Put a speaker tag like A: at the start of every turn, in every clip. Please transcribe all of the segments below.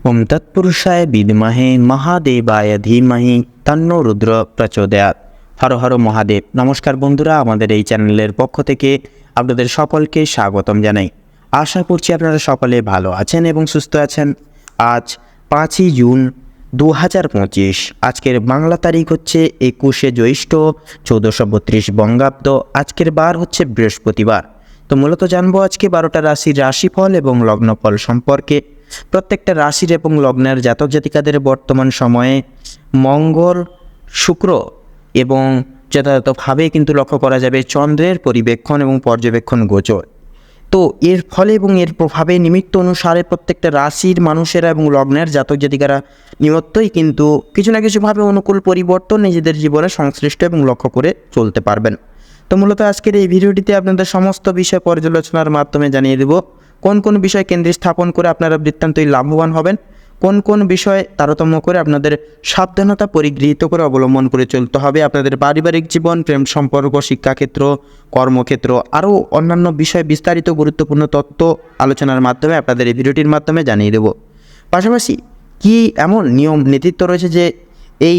A: ওম তৎপুরুষায় বিদ্মহে মহাদেবায় ধীমহি তন্নো রুদ্র প্রচোদয়াৎ। হর হর মহাদেব। নমস্কার বন্ধুরা, আমাদের এই চ্যানেলের পক্ষ থেকে আপনাদের সকলকে স্বাগতম জানাই। আশা করছি আপনারা সকলে ভালো আছেন এবং সুস্থ আছেন। আজ 5ই জুন 2025। আজকের বাংলা তারিখ হচ্ছে 21শে জ্যৈষ্ঠ 1432 বঙ্গাব্দ। আজকের বার হচ্ছে বৃহস্পতিবার। তো মূলত জানবো আজকে 12টা রাশির রাশিফল এবং লগ্নফল সম্পর্কে। প্রত্যেকটা রাশির এবং লগ্নের জাতক জাতিকাদের বর্তমান সময়ে মঙ্গল, শুক্র এবং যথাযথভাবে কিন্তু লক্ষ্য করা যাবে চন্দ্রের পরিবেক্ষণ এবং পর্যবেক্ষণ গোচর। তো এর ফলে এবং এর প্রভাবে নিমিত্ত অনুসারে প্রত্যেকটা রাশির মানুষেরা এবং লগ্নের জাতক জাতিকারা নিমিত্তই কিন্তু কিছু না কিছুভাবে অনুকূল পরিবর্তন নিজেদের জীবনে সংশ্লিষ্ট এবং লক্ষ্য করে চলতে পারবেন। তো মূলত আজকের এই ভিডিওটিতে আপনাদের সমস্ত বিষয় পর্যালোচনার মাধ্যমে জানিয়ে দেব কোন কোন বিষয় কেন্দ্রে স্থাপন করে আপনারা বৃত্তান্তই লাভবান হবেন, কোন কোন বিষয়ে তারতম্য করে আপনাদের সাবধানতা পরিগৃহীত করে অবলম্বন করে চলতে হবে আপনাদের পারিবারিক জীবন, প্রেম সম্পর্ক, শিক্ষাক্ষেত্র, কর্মক্ষেত্র, আরও অন্যান্য বিষয়ে বিস্তারিত গুরুত্বপূর্ণ তথ্য আলোচনার মাধ্যমে আপনাদের এই ভিডিওটির মাধ্যমে জানিয়ে দেব। পাশাপাশি কি এমন নিয়ম নীতিত্ব রয়েছে যে এই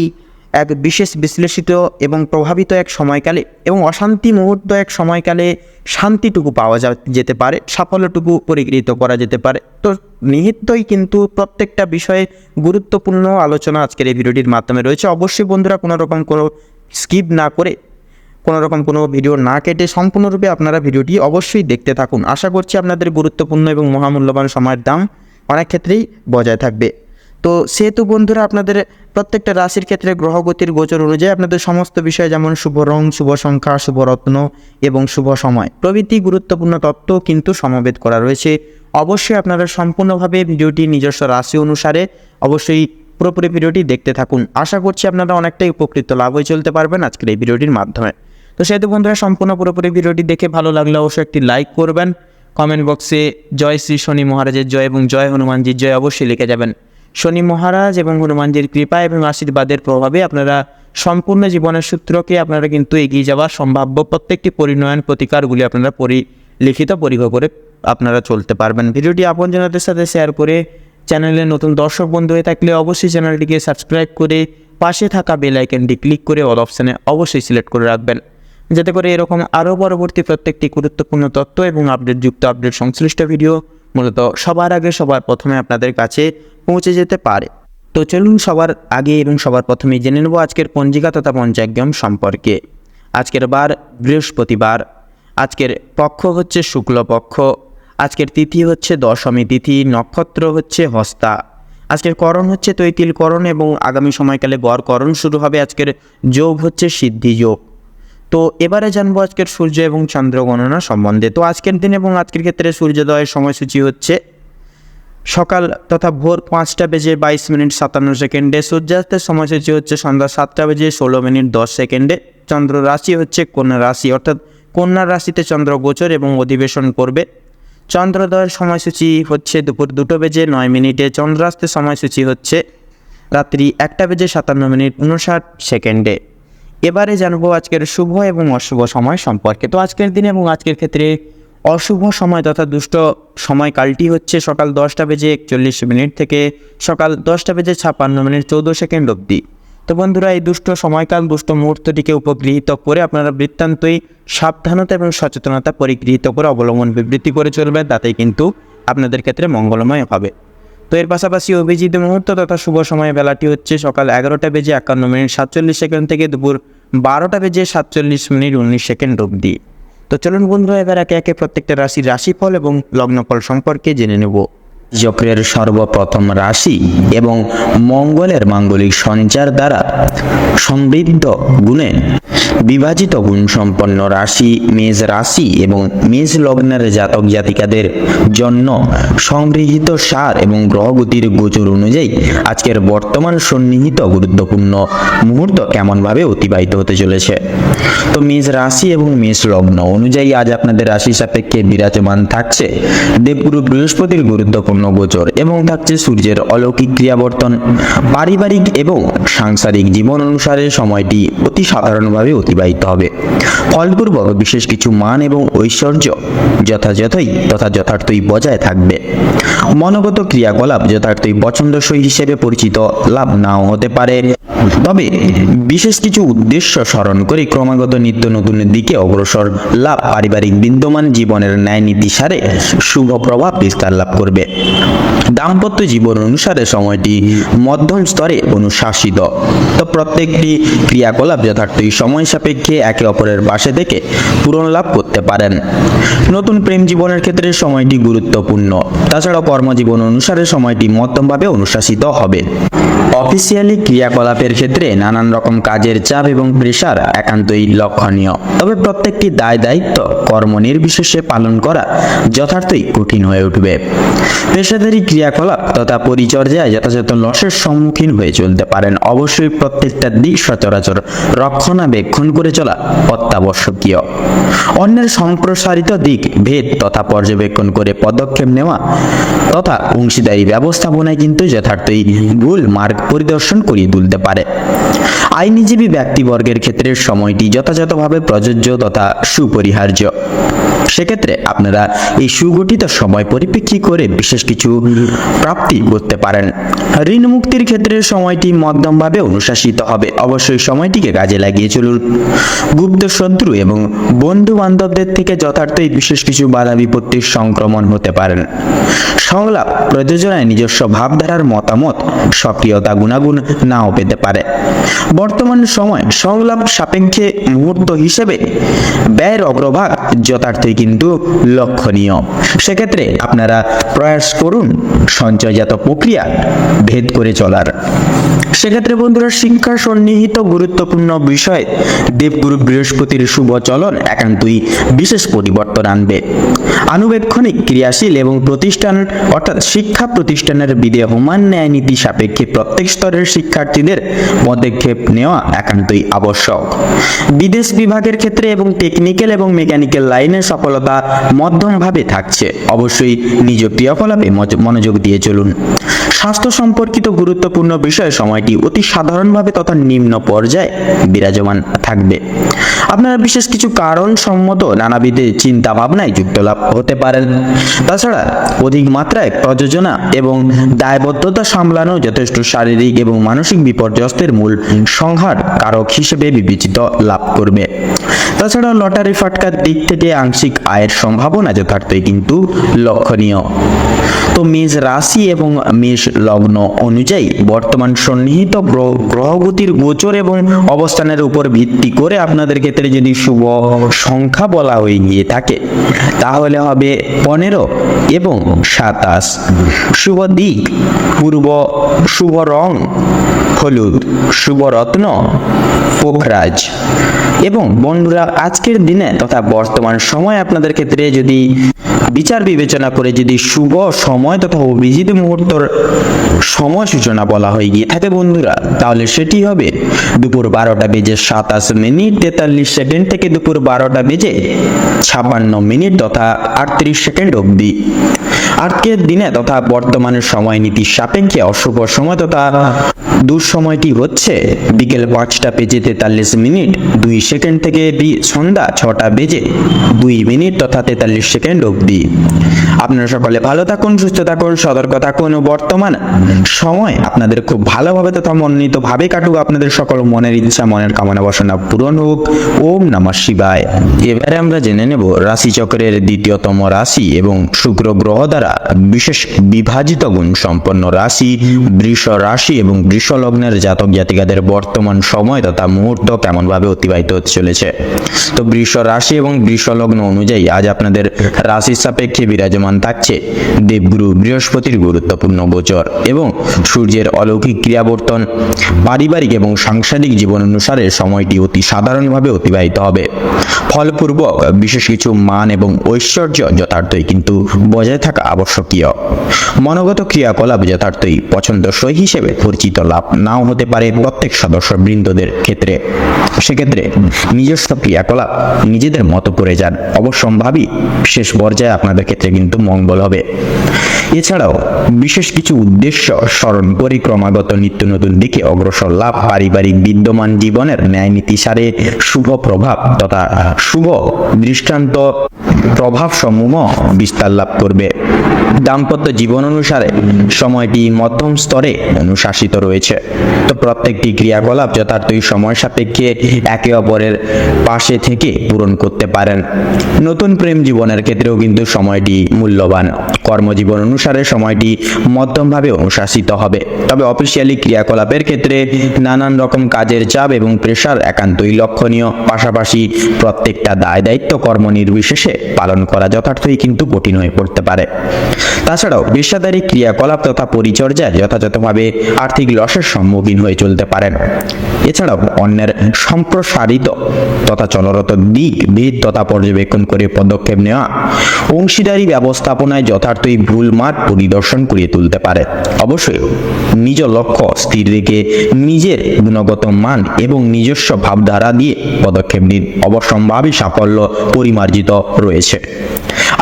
A: এক বিশেষ বিশ্লেষিত এবং প্রভাবিত এক সময়কালে এবং অশান্তি মুহূর্ত এক সময়কালে শান্তিটুকু পাওয়া যেতে পারে, সাফল্যটুকু পরিগৃহীত করা যেতে পারে। তো নিহিতই কিন্তু প্রত্যেকটা বিষয়ে গুরুত্বপূর্ণ আলোচনা আজকের এই ভিডিওটির মাধ্যমে রয়েছে। অবশ্যই বন্ধুরা কোনো রকম কোনো স্কিপ না করে, কোনো রকম কোনো ভিডিও না কেটে সম্পূর্ণরূপে আপনারা ভিডিওটি অবশ্যই দেখতে থাকুন। আশা করছি আপনাদের গুরুত্বপূর্ণ এবং মহামূল্যবান সময়ের দাম অনেক ক্ষেত্রেই বজায় থাকবে। তো সেহেতু বন্ধুরা আপনাদের প্রত্যেকটা রাশির ক্ষেত্রে গ্রহগতির গোচর অনুযায়ী আপনাদের সমস্ত বিষয় যেমন শুভ রং, শুভ সংখ্যা, শুভ রত্ন এবং শুভ সময় প্রভৃতি গুরুত্বপূর্ণ তথ্য কিন্তু সমবেত করা রয়েছে। অবশ্যই আপনারা সম্পূর্ণভাবে ভিডিওটি নিজস্ব রাশি অনুসারে অবশ্যই পুরোপুরি ভিডিওটি দেখতে থাকুন। আশা করছি আপনারা অনেকটাই উপকৃত লাভ হয়ে চলতে পারবেন আজকের এই ভিডিওটির মাধ্যমে। তো সেহেতু বন্ধুরা সম্পূর্ণ পুরোপুরি ভিডিওটি দেখে ভালো লাগলে অবশ্যই একটি লাইক করবেন। কমেন্ট বক্সে জয় শ্রী শনি মহারাজের জয় এবং জয় হনুমানজির জয় অবশ্যই লিখে যাবেন। শনি মহারাজ এবং হনুমানজির কৃপা এবং আশীর্বাদের প্রভাবে আপনারা সম্পূর্ণ জীবনের সূত্রকে আপনারা কিন্তু এগিয়ে যাওয়ার সম্ভাব্য প্রত্যেকটি পরিণয়ন প্রতিকারগুলি আপনারা লিখিত পরিহ করে আপনারা চলতে পারবেন। ভিডিওটি আপনজনদের সাথে শেয়ার করে চ্যানেলে নতুন দর্শক বন্ধু হয়ে থাকলে অবশ্যই চ্যানেলটিকে সাবস্ক্রাইব করে পাশে থাকা বেল আইকনটি ক্লিক করে অল অপশানে অবশ্যই সিলেক্ট করে রাখবেন, যাতে করে এরকম আরও পরবর্তী প্রত্যেকটি গুরুত্বপূর্ণ তথ্য এবং আপডেট সংশ্লিষ্ট ভিডিও মূলত সবার আগে সবার প্রথমে আপনাদের কাছে পৌঁছে যেতে পারে। তো চলুন সবার আগে এবং সবার প্রথমে জেনে নেব আজকের পঞ্জিকা তথা পঞ্চাঙ্গম সম্পর্কে। আজকের বার বৃহস্পতিবার, আজকের পক্ষ হচ্ছে শুক্লপক্ষ, আজকের তিথি হচ্ছে দশমী তিথি, নক্ষত্র হচ্ছে হস্তা, আজকের করণ হচ্ছে তৈতিল করণ এবং আগামী সময়কালে গড়করণ শুরু হবে। আজকের যোগ হচ্ছে সিদ্ধি যোগ। তো এবারে জানবো আজকের সূর্য এবং চন্দ্র গণনা সম্বন্ধে। তো আজকের দিন এবং আজকের ক্ষেত্রে সূর্যোদয়ের সময়সূচি হচ্ছে সকাল তথা ভোর 5:22:57, সূর্যাস্তের সময়সূচি হচ্ছে সন্ধ্যা 7:16:10। চন্দ্র রাশি হচ্ছে কন্যা রাশি, অর্থাৎ কন্যা রাশিতে চন্দ্র গোচর এবং অধিবেশন করবে। চন্দ্রোদয়ের সময়সূচি হচ্ছে দুপুর 2:09। চন্দ্রাস্তের সময়সূচি হচ্ছে রাত্রি 1:57:59। এবারে জানবো আজকের শুভ এবং অশুভ সময় সম্পর্কে। তো আজকের দিনে এবং আজকের ক্ষেত্রে অশুভ সময় তথা দুষ্ট সময়কালটি হচ্ছে সকাল 10:41 থেকে সকাল 10:56:14 অবধি। তো বন্ধুরা এই দুষ্ট সময়কাল, দুষ্ট মুহূর্তটিকে উপগৃহীত করে আপনারা বৃত্তান্তই সাবধানতা এবং সচেতনতা পরিগৃহীত করে অবলম্বন বিবৃতি করে চলবেন, তাতেই কিন্তু আপনাদের ক্ষেত্রে মঙ্গলময় হবে। তো এর পাশাপাশি অভিজিৎ মুহূর্ত তথা শুভ সময় বেলাটি হচ্ছে সকাল 11:51:47 থেকে দুপুর 12:47:19 অবধি। তো চলুন বন্ধুরা এবার একে একে প্রত্যেকটা রাশির রাশিফল এবং লগ্নফল সম্পর্কে জেনে নেব। চক্রের সর্বপ্রথম রাশি এবং মঙ্গলের মাঙ্গলিক সঞ্চার দ্বারা সমৃদ্ধ গুণে বিভাজিত গুণসম্পন্ন রাশি মেষ রাশি এবং মেষ লগ্নের জাতক জাতিকাদের জন্য সংগৃহীত সার এবং গ্রহগতির গোচর অনুযায়ী আজকের বর্তমান সন্নিহিত গুরুত্বপূর্ণ মুহূর্ত কেমনভাবে অতিবাহিত হতে চলেছে। তো মেষ রাশি এবং মেষ লগ্ন অনুযায়ী আজ আপনাদের রাশি সাপেক্ষে বিরাজমান থাকছে দেবগুরু বৃহস্পতির গুরুত্বপূর্ণ গোচর এবং থাকছে সূর্যের অলৌকিক ক্রিয়াবর্তন। পারিবারিক এবং সাংসারিক জীবন অনুসারে সময়টি অতি সাধারণভাবে সাধারণভাবে অতিবাহিত হবে। ফলপূর্বক বিশেষ কিছু মান এবং ঐশ্বর্য যথার্থই বজায় থাকবে। মনোগত ক্রিয়াকলাপ যথার্থই পছন্দসই হিসেবে পরিচিত লাভ নাও হতে পারে, তবে বিশেষ কিছু উদ্দেশ্য স্মরণ করে ক্রমাগত নিত্য নতুন দিকে অগ্রসর লাভ পারিবারিক বিদ্যমান জীবনের ন্যায় নীতি সারে শুভ প্রভাব বিস্তার লাভ করবে। দাম্পত্য জীবন অনুসারে সময়টি মধ্যম স্তরে অনুশাসিত, তো প্রত্যেকটি ক্রিয়াকলাপ যথার্থই সময় সাপেক্ষে একে অপরের পাশে থেকে পূরণ লাভ করতে পারেন। নতুন প্রেম জীবনের ক্ষেত্রে সময়টি গুরুত্বপূর্ণ। তাছাড়াও কর্মজীবন অনুসারে সময়টি মধ্যমভাবে অনুশাসিত হবে। অফিসিয়ালি ক্রিয়াকলাপের ক্ষেত্রে নানান রকম কাজের চাপ এবং প্রেশার একান্তই লক্ষণীয়, তবে প্রত্যেকটি দায় দায়িত্ব কর্ম নির্বিশেষে পালন করা যথার্থই কঠিন হয়ে উঠবে। পেশাদারী ক্রিয়াকলাপ তথা পরিচর্যায় যথাযথ লসের সম্মুখীন হয়ে চলতে পারেন। অবশ্যই প্রত্যেকটা দিক সচরাচর রক্ষণাবেক্ষণ করে চলা অত্যাবশ্যকীয়। অন্যের সম্প্রসারিত দিক ভেদ তথা পর্যবেক্ষণ করে পদক্ষেপ নেওয়া তথা অংশীদারি ব্যবস্থাপনায় কিন্তু যথার্থই ভুল মার্গ পরিদর্শন করিয়ে তুলতে পারে। আইনজীবী ব্যক্তিবর্গের ক্ষেত্রে সময়টি যথাযথভাবে প্রযোজ্য তথা সুপরিহার্য। সেক্ষেত্রে আপনারা এই সুগঠিত সময় পরিপ্রেক্ষী করে বিশেষ কিছু প্রাপ্তি করতে পারেন। ঋণ মুক্তির ক্ষেত্রে সময়টি মধ্যমভাবে অনুশাসিত হবে। অবশ্যই সময়টিকে কাজে লাগিয়ে চলুন। গুপ্ত শত্রু এবং বন্ধু বান্ধবদের থেকে যথার্থই বিশেষ কিছু বাধা বিপত্তির সংক্রমণ হতে পারেন। সংলাপ প্রযোজনায় নিজস্ব ভাবধারার মতামত সক্রিয়তা গুণাগুণ নাও পেতে পারে। বর্তমান সময় সংলাপ সাপেক্ষে মুহূর্ত হিসেবে ব্যয়ের অগ্রভাগ যথার্থই কিন্তু লক্ষণীয়। সেক্ষেত্রে আপনারা প্রয়াস করুন সঞ্চয়জাত প্রক্রিয়া ভেদ করে চলার। সেক্ষেত্রে বন্ধুরা, শিক্ষা সন্নিহিত গুরুত্বপূর্ণ বিষয় দেবগুরু বৃহস্পতির শুভ চলন একান্তই বিশেষ পরিবর্তন আনবে। আনুবেক্ষণিক ক্রিয়াশীল এবং প্রতিষ্ঠান অর্থাৎ শিক্ষা প্রতিষ্ঠানের বিদেহমান ন্যায় নীতি সাপেক্ষে প্রত্যেক স্তরের শিক্ষার্থীদের পদক্ষেপ নেওয়া একান্তই আবশ্যক। বিদেশ বিভাগের ক্ষেত্রে এবং টেকনিক্যাল এবং মেকানিক্যাল লাইনে সফলতা মধ্যমভাবে থাকছে। অবশ্যই নিজ ক্রিয়াকলাপে মনোযোগ দিয়ে চলুন। স্বাস্থ্য সম্পর্কিত গুরুত্বপূর্ণ বিষয় সময়টি অতি সাধারণভাবে তথা নিম্ন পর্যায়ে বিরাজমান থাকবে। আপনারা বিশেষ কিছু কারণ সম্মত নানাবিধ চিন্তা ভাবনায় যুক্ত লাভ হতে পারেন। তাছাড়া অধিক মাত্রায় প্রযোজনা এবং দায়বদ্ধতা সামলানো যথেষ্ট শারীরিক এবং মানসিক বিপর্যস্তের মূল সংহার কারক হিসেবে বিবেচিত লাভ করবে। তাছাড়া লটারি ফাটকার দিক থেকে আংশিক আয়ের সম্ভাবনা যথার্থই কিন্তু লক্ষণীয়। তো মেষ রাশি এবং মেষ লগ্ন অনুযায়ী বর্তমান সন্নিহিত গ্রহগতির গোচর এবং অবস্থানের উপর ভিত্তি করে আপনাদের ক্ষেত্রে যদি শুভ সংখ্যা বলা হয়ে গিয়ে থাকে তাহলে হবে 15 এবং 27। শুভ দিক পূর্ব, শুভ রং হলুদ, শুভ রত্ন পোখরাজ। এবং বন্ধুরা, আজকের দিনে তথা বর্তমান সময় আপনাদের ক্ষেত্রে যদি বিচার বিবেচনা করে যদি শুভ সময় তথা অভিজিৎ মুহূর্তর সময় সূচনা বলা হয়ে গিয়ে থাকে বন্ধুরা, তাহলে সেটি হবে দুপুর 12টা বেজে 27 মিনিট 43 সেকেন্ড থেকে দুপুর 12টা বেজে 56 মিনিট তথা 38 সেকেন্ড অবধি। আজকের দিনে তথা বর্তমানের সময় নীতির সাপেক্ষে অশুভ সময় তথা দুঃসময়টি হচ্ছে বিকেল 5টা বেজে 43 মিনিট 2 সেকেন্ড থেকে সন্ধ্যা 6টা বেজে 2 মিনিট তথা 43 সেকেন্ড অবধি। আপনারা সকলে ভালো থাকুন, সুস্থ থাকুন, সতর্ক থাকুন ও বর্তমান সময় আপনাদের খুব ভালোভাবে তথা মনোনীত ভাবে কাটুক। আপনাদের সকল মনের ইচ্ছা মনের কামনা বাসনা পূরণ হোক। ওম নমঃ শিবায়। এবারে আমরা জেনে নেব রাশিচক্রের দ্বিতীয়তম রাশি এবং শুক্র গ্রহ দ্বারা বিশেষ বিভাজিত গুণ সম্পন্ন রাশি বৃষ রাশি এবং বৃষ লগ্নের জাতক জাতিকাদের বর্তমান সময় তথা মুহূর্ত কেমন ভাবে অতিবাহিত হতে চলেছে। তো বৃষ রাশি এবং বৃষ লগ্ন অনুযায়ী আজ আপনাদের রাশির সাপেক্ষে বিরাজমান থাকছে দেবগুরু বৃহস্পতির গুরুত্বপূর্ণ গোচর এবং সূর্যের অলৌকিক ক্রিয়াবর্তন। পারিবারিক এবং সাংসারিক জীবন অনুসারে সময়টি অতি সাধারণভাবে অতিবাহিত হবে। ফলপূর্বক বিশেষ কিছু মান এবং ঐশ্বর্য যথার্থই কিন্তু বজায় থাকা আবশ্যকীয়। মনোগত ক্রিয়াকলাপ যথার্থই পছন্দসই হিসেবে পরিচিত লাভ নাও হতে পারে প্রত্যেক সদস্য বৃন্দদের ক্ষেত্রে। সেক্ষেত্রে নিজস্ব ক্রিয়াকলাপ নিজেদের মতো করে যান, অবশ্যম্ভাবী শেষ পর্যায়ে আপনাদের ক্ষেত্রে কিন্তু মঙ্গল হবে। এছাড়াও বিশেষ কিছু উদ্দেশ্য স্মরণ করে ক্রমাগত নিত্য নতুন দিকে অগ্রসর লাভ, পারিবারিক বিদ্যমান জীবনের ন্যায় নীতিসারে শুভ প্রভাব তথা শুভ দৃষ্টান্ত প্রভাব সমূহ বিস্তার লাভ করবে। দাম্পত্য জীবন অনুসারে সময়টি মধ্যম স্তরে অনুশাসিত রয়েছে। তো প্রত্যেকটি ক্রিয়াকলাপ যথার্থই সময় সাপেক্ষে একে অপরের পাশে থেকে পূরণ করতে পারেন। নতুন প্রেম জীবনের ক্ষেত্রেও কিন্তু সময়টি মূল্যবান। কর্মজীবন অনুসারে সময়টি মধ্যমভাবে অনুশাসিত হবে। তবে অফিসিয়ালি ক্রিয়াকলাপের ক্ষেত্রে নানান রকম কাজের চাপ এবং প্রেশার একান্তই লক্ষণীয়। পাশাপাশি প্রত্যেকটা দায় দায়িত্ব কর্ম নির্বিশেষে পালন করা যথার্থই কিন্তু কঠিন হয়ে পড়তে পারে। তাছাড়াও পেশাদারী ক্রিয়াকলাপ তথা পরিচর্যায় যথাযথভাবে আর্থিক লসের সম্মুখীন হয়ে চলতে পারেন। এছাড়াও অন্যের সম্প্রসারিত তথা চলরত দিক ভেদ তথা পর্যবেক্ষণ করে পদক্ষেপ নেওয়া অংশীদারি ব্যবস্থাপনায় যথার্থই ভুল মাঠ পরিদর্শন করিয়ে তুলতে পারে। অবশ্যই নিজ লক্ষ্য স্থির রেখে নিজের গুণগত মান এবং নিজস্ব ভাবধারা দিয়ে পদক্ষেপ নিন, অবশ্যম্ভাবী সাফল্য পরিমার্জিত রয়েছে।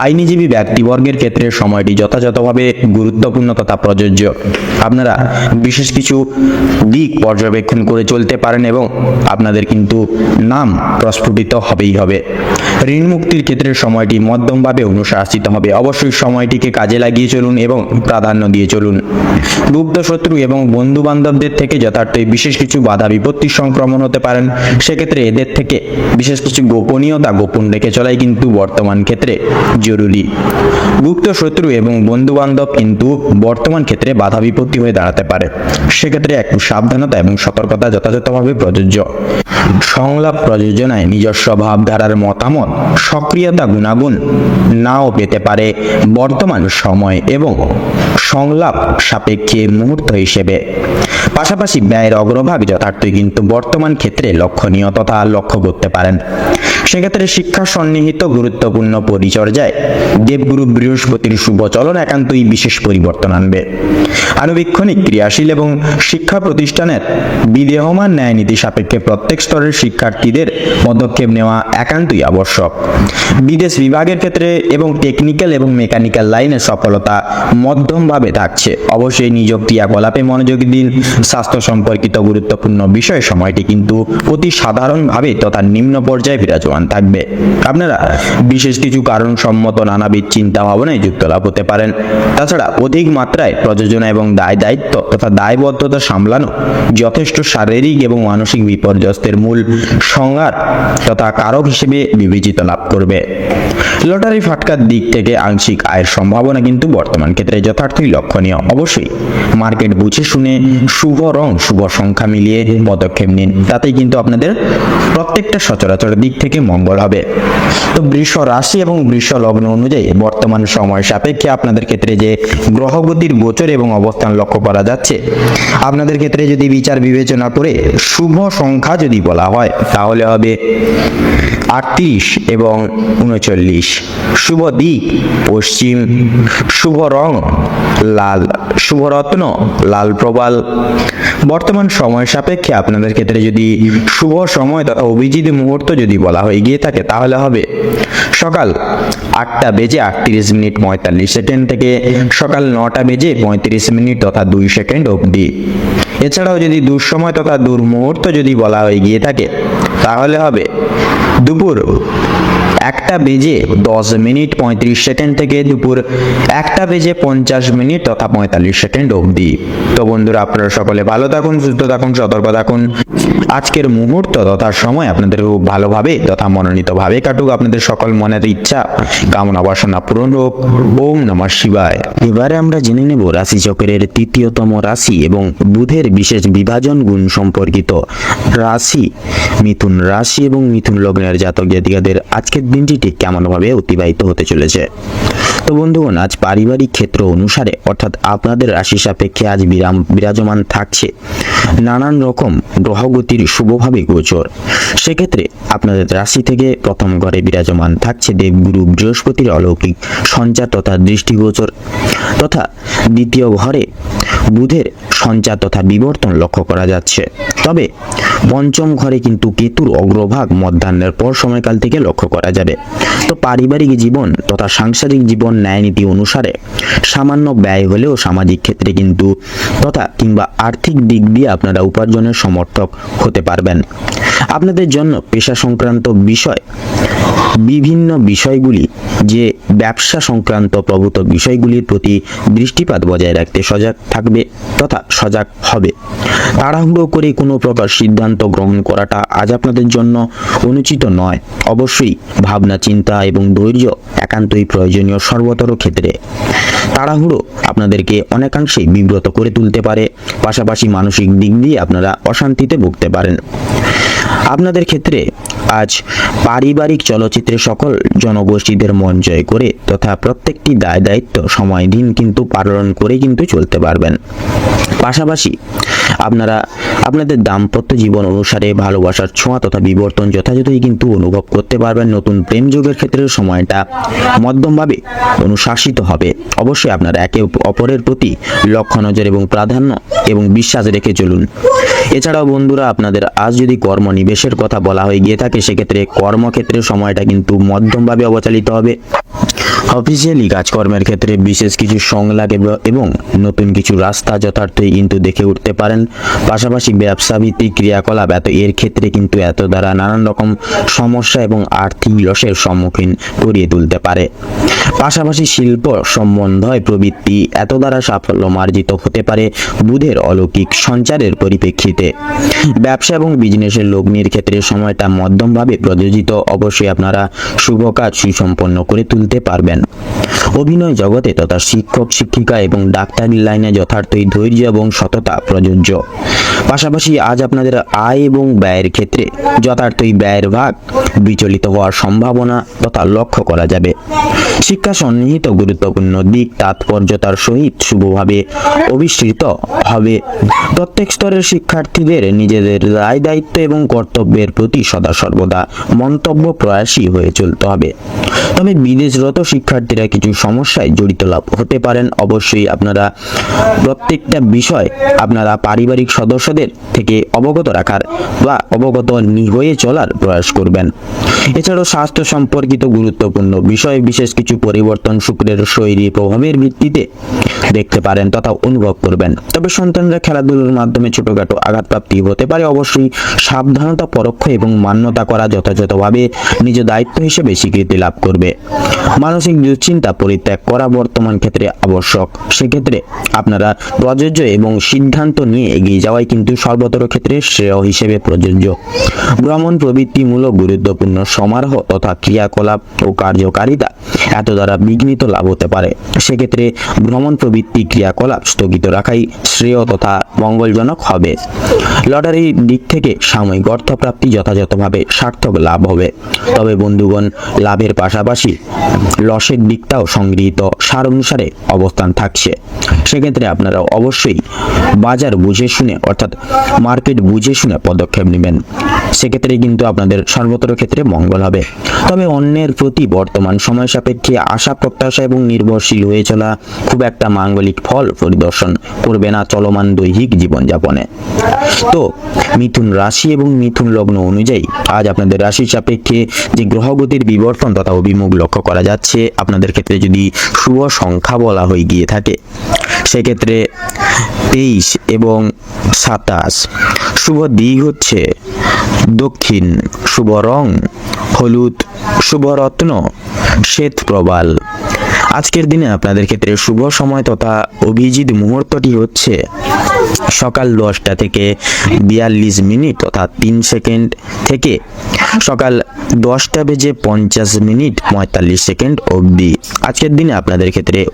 A: আইনজীবী ব্যক্তিবর্গের ক্ষেত্রে সময়টি যথাযথভাবে গুরুত্বপূর্ণ তথা প্রযোজ্য। আপনারা বিশেষ কিছু দিক পর্যবেক্ষণ করে চলতে পারেন এবং আপনাদের কিন্তু নাম প্রস্ফুটিত হবেই হবে। ঋণ মুক্তির ক্ষেত্রে সময়টি মধ্যমভাবে অনুশাসিত হবে। অবশ্যই সময়টিকে কাজে লাগিয়ে চলুন এবং প্রাধান্য দিয়ে চলুন। গুপ্ত শত্রু এবং বন্ধু বান্ধবদের থেকে যথার্থই বিশেষ কিছু বাধা বিপত্তির সংক্রমণ হতে পারেন। সেক্ষেত্রে এদের থেকে বিশেষ কিছু গোপনীয়তা গোপন রেখে চলাই কিন্তু বর্তমান ক্ষেত্রে জরুরি। গুপ্ত শত্রু এবং বন্ধু বান্ধব কিন্তু বর্তমান ক্ষেত্রে বাধা বিপত্তি হয়ে দাঁড়াতে পারে। সেক্ষেত্রে একটু সাবধানতা এবং সতর্কতা যথাযথভাবে প্রযোজ্য। সংলাপ প্রযোজনায় নিজস্ব ভাবধারার মতামত সক্রিয়তা গুণাগুণ নাও পেতে পারে বর্তমান সময় এবং সংলাপ সাপেক্ষে মুহূর্ত হিসেবে। পাশাপাশি ব্যয়ের অগ্রভাগ যথার্থই কিন্তু বর্তমান ক্ষেত্রে লক্ষণীয় তথা লক্ষ্য করতে পারেন। সেক্ষেত্রে শিক্ষা সন্নিহিত গুরুত্বপূর্ণ পরিচর্যায় দেবগুরু বৃহস্পতির শুভ চলন একান্তই বিশেষ পরিবর্তন আনবে। আনুবীক্ষণিক ক্রিয়াশীল এবং শিক্ষা প্রতিষ্ঠানের বিদেহমান ন্যায় নীতি সাপেক্ষে প্রত্যেক স্তরের শিক্ষার্থীদের পদক্ষেপ নেওয়া একান্তই আবশ্যক। বিদেশ বিভাগের ক্ষেত্রে এবং টেকনিক্যাল এবং মেকানিক্যাল লাইনে সফলতা মধ্যমভাবে থাকছে। অবশ্যই নিজ ক্রিয়াকলাপে মনোযোগ দিন। স্বাস্থ্য সম্পর্কিত গুরুত্বপূর্ণ বিষয়ে সময়টি কিন্তু অতি সাধারণভাবে তথা নিম্ন পর্যায়ে বিরাজমান থাকবে। আপনারা বিশেষ কিছু কারণ সম্মত নানাবিধ চিন্তা ভাবনায় যুক্ত লাভ হতে পারেন। তাছাড়া অধিক মাত্রায় প্রযোজনা এবং দায় দায়িত্ব তথা দায়বদ্ধতা সামলানো যথেষ্ট শারীরিক এবং মানসিক বিপর্যস্তের মূল সংহার তথা কারক হিসেবে বিবেচিত লাভ করবে। লটারি ফাটকার দিক থেকে আংশিক আয়ের সম্ভাবনা কিন্তু বর্তমান ক্ষেত্রে যথার্থই লক্ষণীয়। অবশ্যই মার্কেট বুঝে শুনে শুভ রং শুভ সংখ্যা মিলিয়ে পদক্ষেপ নিন, তাতেই কিন্তু আপনাদের প্রত্যেকটা সচরাচর দিক থেকে মঙ্গল হবে। তো বৃষ রাশি এবং বৃষ লগ্ন অনুযায়ী বর্তমান সময় সাপেক্ষে আপনাদের ক্ষেত্রে যে গ্রহগতির গোচর এবং অবস্থান লক্ষ্য করা যাচ্ছে, আপনাদের ক্ষেত্রে যদি বিচার বিবেচনা করে শুভ সংখ্যা যদি বলা হয় তাহলে হবে 38 এবং 39। শুভ দিক পশ্চিম, শুভ রং লাল, শুভ রত্ন লাল প্রবাল। বর্তমান সময় সাপেক্ষে আপনাদের ক্ষেত্রে যদি শুভ সময় তথা অভিজিৎ মুহূর্ত যদি বলা হয়ে গিয়ে থাকে তাহলে হবে সকাল 8:38:45 থেকে সকাল 9:35 তথা 2 সেকেন্ড অবধি। এছাড়াও যদি দুঃসময় তথা দুর্মুহূর্ত যদি বলা হয়ে গিয়ে থাকে তাহলে হবে দুপুর 1:10:35 থেকে দুপুর 1:50 তথা 45 সেকেন্ড অবধি। তো বন্ধুরা, আপনারা সকলে ভালো থাকুন, সুস্থ থাকুন, সতর্ক থাকুন। আজকের মুহূর্ত তথা সময় আপনাদের খুব ভালোভাবে তথা মনোনীতভাবে কাটুক। আপনাদের সকল মনের ইচ্ছা কামনা বাসনা পূরণ হোক। ওম নমঃ শিবায়। এবারে আমরা জেনে নেব রাশি চক্রের তৃতীয়তম রাশি এবং বুধের বিশেষ বিভাজন গুণ সম্পর্কিত রাশি মিথুন রাশি এবং মিথুন লগ্নের জাতক জাতিকাদের আজকের দিনটি ঠিক কেমনভাবে অতিবাহিত হতে চলেছে। তো বন্ধুগণ, আজ পারিবারিক ক্ষেত্র অনুসারে অর্থাৎ আপনাদের রাশি সাপেক্ষে আজ বিরাজমান থাকছে নানান রকম গ্রহগতির শুভভাবে গোচর। সেক্ষেত্রে আপনাদের রাশি থেকে প্রথম ঘরে বিরাজমান থাকছে দেবগুরু বৃহস্পতির অলৌকিক সঞ্চার তথা দৃষ্টিগোচর, তথা দ্বিতীয় ঘরে বুধের সঞ্চার তথা বিবর্তন লক্ষ্য করা যাচ্ছে। তবে পঞ্চম ঘরে কিন্তু কেতুর অগ্রভাগ মধ্যাহ্নের পর সময়কাল থেকে লক্ষ্য করা যাবে। তো পারিবারিক জীবন তথা সাংসারিক জীবন ন্যায়নীতি অনুসারে সামান্য ব্যয় হলেও সামাজিক ক্ষেত্রে কিন্তু কিংবা আর্থিক দিক দিয়ে আপনারা উপার্জনের সমর্থক হতে পারবেন। আপনাদের জন্য পেশা সংক্রান্ত বিষয় বিভিন্ন বিষয়গুলি যে ব্যবসা সংক্রান্ত প্রভূত বিষয়গুলির প্রতি দৃষ্টিপাত বজায় রাখতে সজাগ থাকবে তথা সজাগ হবে। তাড়াহুড়ো করে কোনো প্রকার সিদ্ধান্ত গ্রহণ করাটা আজ আপনাদের জন্য অনুচিত নয়। অবশ্যই ভাবনা চিন্তা এবং ধৈর্য একান্তই প্রয়োজনীয় সর্বতর ক্ষেত্রে। তাড়াহুড়ো আপনাদেরকে অনেকাংশেই বিব্রত করে তুলতে পারে, পাশাপাশি মানসিক দিক দিয়ে আপনারা অশান্তিতে ভুগতে পারেন। আপনাদের ক্ষেত্রে আজ পারিবারিক চলচ্চিত্রে সকল জনগোষ্ঠীদের মন জয় করে তথা প্রত্যেকটি দায় দায়িত্ব সময় দিন কিন্তু পালন করে কিন্তু চলতে পারবেন। পাশাপাশি আপনারা আপনাদের দাম্পত্য জীবন অনুসারে ভালোবাসার ছোঁয়া তথা বিবর্তন যথাযথই কিন্তু অনুভব করতে পারবেন। নতুন প্রেম যোগের ক্ষেত্রে সময়টা মধ্যমভাবে অনুশাসিত হবে। অবশ্যই আপনারা একে অপরের প্রতি লক্ষ্য নজর এবং প্রাধান্য এবং বিশ্বাস রেখে চলুন। এছাড়াও বন্ধুরা, আপনাদের আজ যদি কর্মনিবেশের কথা বলা হয়ে গিয়ে থাকে সেক্ষেত্রে কর্মক্ষেত্রের সময়টা কিন্তু মধ্যমভাবে অবচালিত হবে। অফিসিয়ালি কাজকর্মের ক্ষেত্রে বিশেষ কিছু সংলাপ এবং নতুন কিছু রাস্তা যথার্থই কিন্তু দেখে উঠতে পারেন। পাশাপাশি ব্যবসা ভিত্তিক ক্রিয়াকলাপ এর ক্ষেত্রে কিন্তু এত দ্বারা নানান রকম সমস্যা এবং আর্থিক লসের সম্মুখীন করিয়ে তুলতে পারে। পাশাপাশি শিল্প সম্বন্ধয় প্রবৃত্তি এত দ্বারা সাফল্য মার্জিত হতে পারে বুধের অলৌকিক সঞ্চারের পরিপ্রেক্ষিতে। ব্যবসা এবং বিজনেসের লগ্নির ক্ষেত্রে সময়টা মধ্যমভাবে প্রযোজিত। অবশ্যই আপনারা শুভ কাজ সুসম্পন্ন করে তুলতে পারবেন। অভিনয় জগতে তথা শিক্ষক শিক্ষিকা এবং ডাক্তারি লাইনে যথার্থই ধৈর্য এবং সততা প্রযোজ্য। পাশাপাশি আজ আপনাদের আয় এবং ব্যয়ের ক্ষেত্রে যথার্থই ব্যয়ের ভাগ বিচলিত হওয়ার সম্ভাবনা তথা লক্ষ্য করা যাবে। শিক্ষা সন্নিহিত গুরুত্বপূর্ণ দিক তাৎপর্যতার সহিত শুভভাবে অভিষ্ঠিত হবে। প্রত্যেক স্তরের শিক্ষার্থীদের নিজেদের দায় দায়িত্ব এবং কর্তব্যের প্রতি সদা সর্বদা মন্তব্য প্রয়াসী হয়ে চলতে হবে। তবে বিদেশরত শিক্ষার্থীরা কিছু সমস্যায় জড়িত লাভ হতে পারেন। অবশ্যই আপনারা প্রত্যেকটা বিষয় আপনারা পারিবারিক সদস্যদের থেকে অবগত রাখার বা অবগত হয়ে চলার প্রয়াস করবেন। এছাড়াও স্বাস্থ্য সম্পর্কিত গুরুত্বপূর্ণ বিষয়ে বিশেষ কিছু পরিবর্তন শুক্রের শৈলী প্রভাবের ভিত্তিতে দেখতে পারেন তথা অনুভব করবেন। তবে সন্তানরা খেলাধুলার মাধ্যমে ছোটখাটো আঘাতপ্রাপ্তি হতে পারে। অবশ্যই সাবধানতা পরোক্ষ এবং মান্যতা করা যথাযথভাবে নিজ দায়িত্ব হিসেবে স্বীকৃতি লাভ করবে। মানসিক দুশ্চিন্তা পরিত্যাগ করা বর্তমান ক্ষেত্রে আবশ্যক। সেক্ষেত্রে আপনারা প্রযোজ্য এবং সিদ্ধান্ত নিয়ে এগিয়ে যাওয়াই কিন্তু সর্বতর ক্ষেত্রে শ্রেয় হিসেবে প্রযোজ্য। ভ্রমণ প্রবৃত্তিমূলক গুরুত্বপূর্ণ সমারোহ তথা ক্রিয়াকলাপ ও কার্যকারিতা এত দ্বারা বিঘ্নিত লাভ হতে পারে। সেক্ষেত্রে ভ্রমণ প্রবৃত্তি ক্রিয়াকলাপ স্থগিত রাখাই শ্রেয় তথা মঙ্গলজনক হবে। লটারির দিক থেকে সাময়িক অর্থপ্রাপ্তি যথাযথভাবে সার্থক লাভ হবে। তবে বন্ধুগণ, লাভের পাশাপাশি লসের দিকটাও সংগৃহীত সার অনুসারে অবস্থান থাকছে। সেক্ষেত্রে আপনারা অবশ্যই বাজার বুঝে শুনে অর্থাৎ মার্কেট বুঝে শুনে পদক্ষেপ নেবেন। সেক্ষেত্রে কিন্তু আপনাদের সর্বতর ক্ষেত্রে মঙ্গল হবে। তবে অন্যের প্রতি বর্তমান সময় সাপেক্ষে আশা প্রত্যাশা এবং নির্ভরশীল হয়ে চলা খুব একটা মাঙ্গলিক ফল পরিদর্শন করবে না চলমান দৈহিক জীবনযাপনে। তো মিথুন রাশি এবং মিথুন লগ্ন অনুযায়ী আজ আপনাদের রাশির সাপেক্ষে যে গ্রহগতির বিবর্তন তথা অভিমুখ লক্ষ্য করা যাচ্ছে, আপনাদের ক্ষেত্রে যদি শুভ সংখ্যা বলা হয়ে গিয়ে থাকে সেক্ষেত্রে 23 এবং 27। শুভ দিক হচ্ছে দক্ষিণ, শুভ রং হলুদ, শুভ রত্ন শ্বেত প্রবাল। আজকের দিনে আপনাদের ক্ষেত্রে শুভ সময় তথা অভিজিৎ মুহূর্তটি হচ্ছে সকাল 10টা থেকে 42 মিনিট তথা 3 সেকেন্ড থেকে সকাল 10:50 অবধি। আজকের দিনে আপনাদের ক্ষেত্রে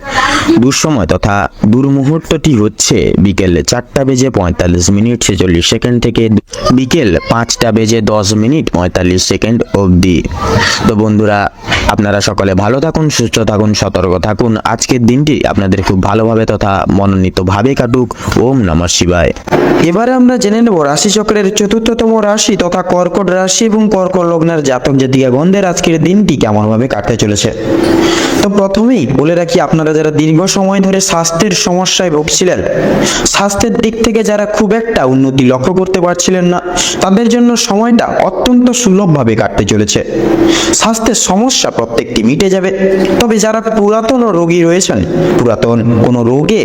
A: দুঃসময় তথা দুর্মুহূর্তটি হচ্ছে বিকেল 4:45 থেকে বিকেল 5:10 অবধি। তো বন্ধুরা, আপনারা সকলে ভালো থাকুন, সুস্থ থাকুন, সতর্ক থাকুন। আজকের দিনটি আপনাদের খুব ভালোভাবে তথা মনোনীতভাবে কাটুক। ওম নমঃ শিবায়।
B: এবারে আমরা জেনে নেব রাশিচক্রের চতুর্থতম রাশি তথা কর্কট রাশি এবং কর্কট লগ্নের জাতক জাতিকাগণদের আজকের দিনটি কেমনভাবে কাটতে চলেছে। তো প্রথমেই বলে রাখি, আপনারা যারা দীর্ঘ সময় ধরে স্বাস্থ্যের সমস্যায় ভুগছিলেন, স্বাস্থ্যের দিক থেকে যারা খুব একটা উন্নতি লক্ষ্য করতে পারছিলেন না, তাদের জন্য সময়টা অত্যন্ত সুলভভাবে কাটতে চলেছে। স্বাস্থ্যের সমস্যা প্রত্যেকটি মিটে যাবে। তবে যারা পুরাতন রোগী রয়েছেন, পুরাতন কোনো রোগে